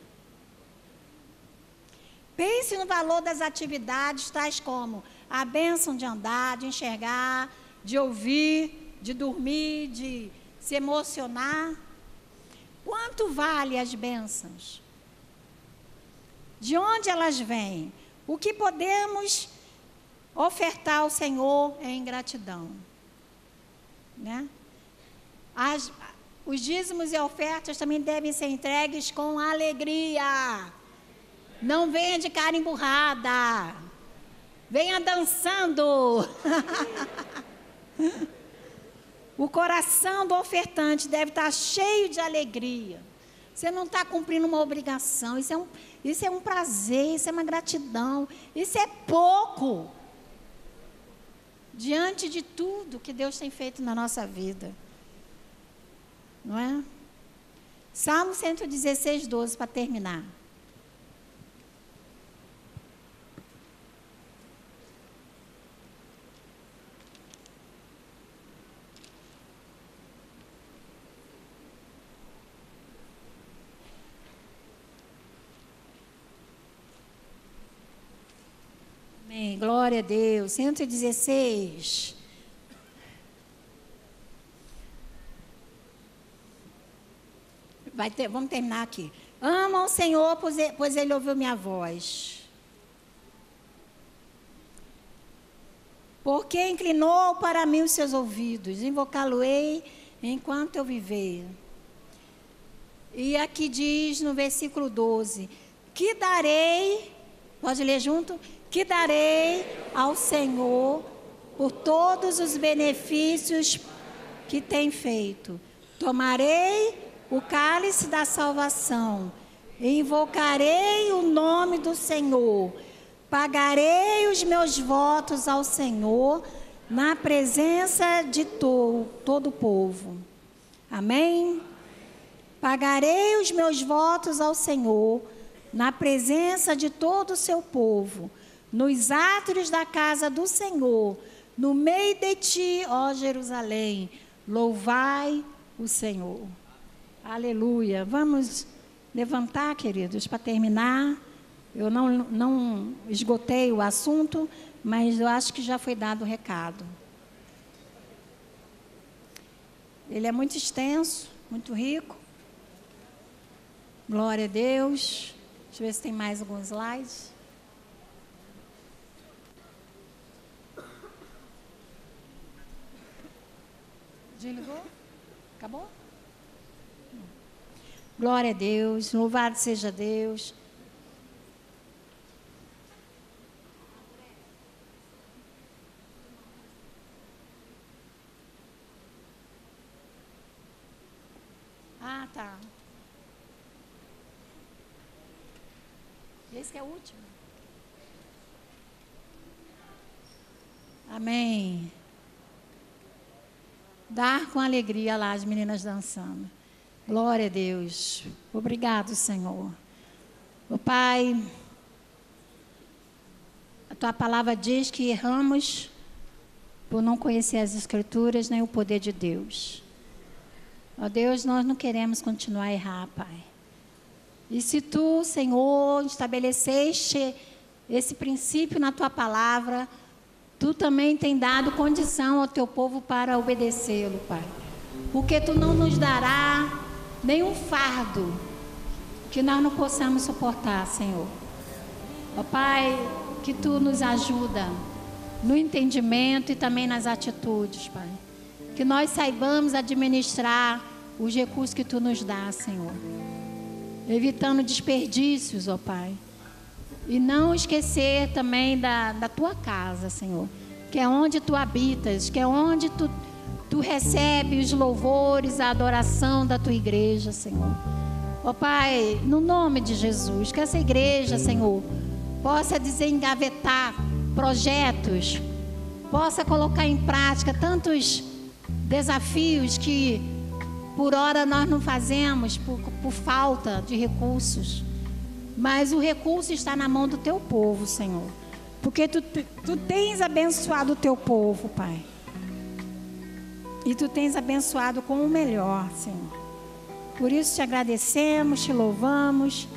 Pense no valor das atividades tais como a bênção de andar, de enxergar, de ouvir, de dormir, de se emocionar. Quanto vale as bênçãos? De onde elas vêm? O que podemos ofertar ao Senhor em gratidão? Né? Os dízimos e ofertas também devem ser entregues com alegria. Não venha de cara emburrada. Venha dançando. O coração do ofertante deve estar cheio de alegria. Você não está cumprindo uma obrigação. Isso é um prazer, isso é uma gratidão. Isso é pouco diante de tudo que Deus tem feito na nossa vida. Não é? Salmo 116, 12, para terminar. Amém. Glória a Deus. 116. Vamos terminar aqui. Ama o Senhor, pois Ele ouviu minha voz. Porque inclinou para mim os seus ouvidos. Invocá-lo-ei enquanto eu viver. E aqui diz no versículo 12. Que darei, pode ler junto? Que darei ao Senhor por todos os benefícios que tem feito. Tomarei o cálice da salvação, invocarei o nome do Senhor, pagarei os meus votos ao Senhor na presença de todo o povo. Amém? Pagarei os meus votos ao Senhor na presença de todo o seu povo, nos átrios da casa do Senhor, no meio de ti, ó Jerusalém, louvai o Senhor. Aleluia. Vamos levantar, queridos, para terminar. Eu não esgotei o assunto, mas eu acho que já foi dado o recado. Ele é muito extenso, muito rico. Glória a Deus. Deixa eu ver se tem mais alguns slides. Desligou? Acabou? Glória a Deus, louvado seja Deus. Ah, tá. Esse que é o último. Amém. Dar com alegria lá as meninas dançando. Glória a Deus. Obrigado, Senhor. O Pai, a Tua palavra diz que erramos por não conhecer as Escrituras nem o poder de Deus. Ó Deus, nós não queremos continuar a errar, Pai. E se Tu, Senhor, estabeleceste esse princípio na Tua palavra, Tu também tem dado condição ao Teu povo para obedecê-lo, Pai. Porque Tu não nos dará nenhum fardo que nós não possamos suportar, Senhor. Ó Pai, que Tu nos ajuda no entendimento e também nas atitudes, Pai. Que nós saibamos administrar os recursos que Tu nos dá, Senhor. Evitando desperdícios, ó Pai. E não esquecer também da Tua casa, Senhor. Que é onde Tu habitas, que é onde Tu recebe os louvores, a adoração da Tua igreja, Senhor. Ó Pai, no nome de Jesus, que essa igreja, Senhor, possa desengavetar projetos, possa colocar em prática tantos desafios que por hora nós não fazemos por falta de recursos. Mas o recurso está na mão do Teu povo, Senhor. Porque Tu tens abençoado o Teu povo, Pai. E Tu tens abençoado com o melhor, Senhor. Por isso te agradecemos, te louvamos,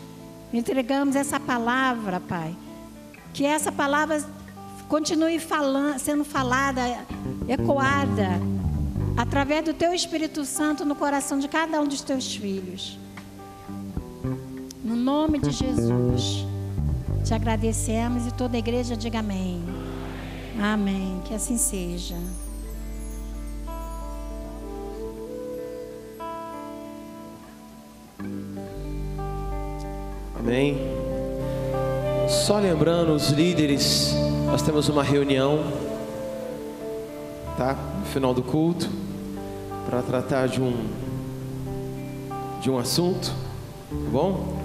entregamos essa palavra, Pai. Que essa palavra continue sendo falada, ecoada, através do Teu Espírito Santo no coração de cada um dos Teus filhos. No nome de Jesus, te agradecemos e toda a igreja diga amém. Amém. Que assim seja. Amém. Só lembrando os líderes, nós temos uma reunião, tá? No final do culto, para tratar de um assunto. tá bom?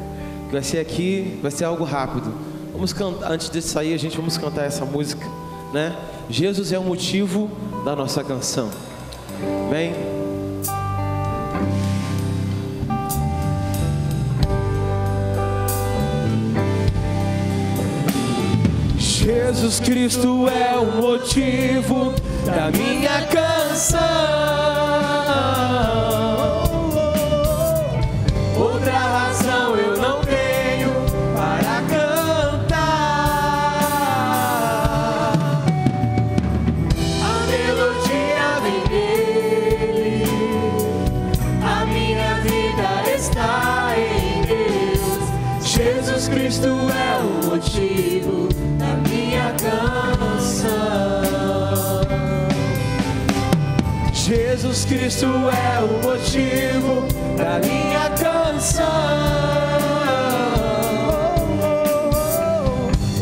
Que vai ser aqui, vai ser algo rápido. Vamos cantar, antes de sair, vamos cantar essa música, né? Jesus é o motivo da nossa canção. Amém? Jesus Cristo é o motivo da minha canção. Outra razão eu não tenho para cantar. A melodia vem dele, a minha vida está em Deus. Jesus Cristo é o motivo da minha canção. Jesus Cristo é o motivo da minha canção.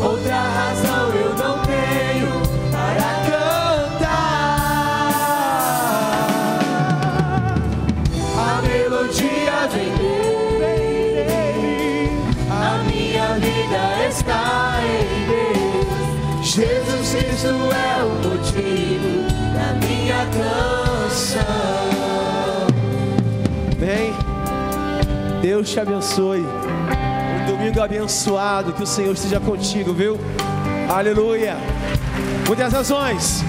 Outra razão eu não tenho para cantar. A melodia vem dele, a minha vida está em Deus. Jesus Cristo é o motivo da minha canção. Bem, Deus te abençoe. Um domingo abençoado, que o Senhor esteja contigo, viu? Aleluia. Muitas razões.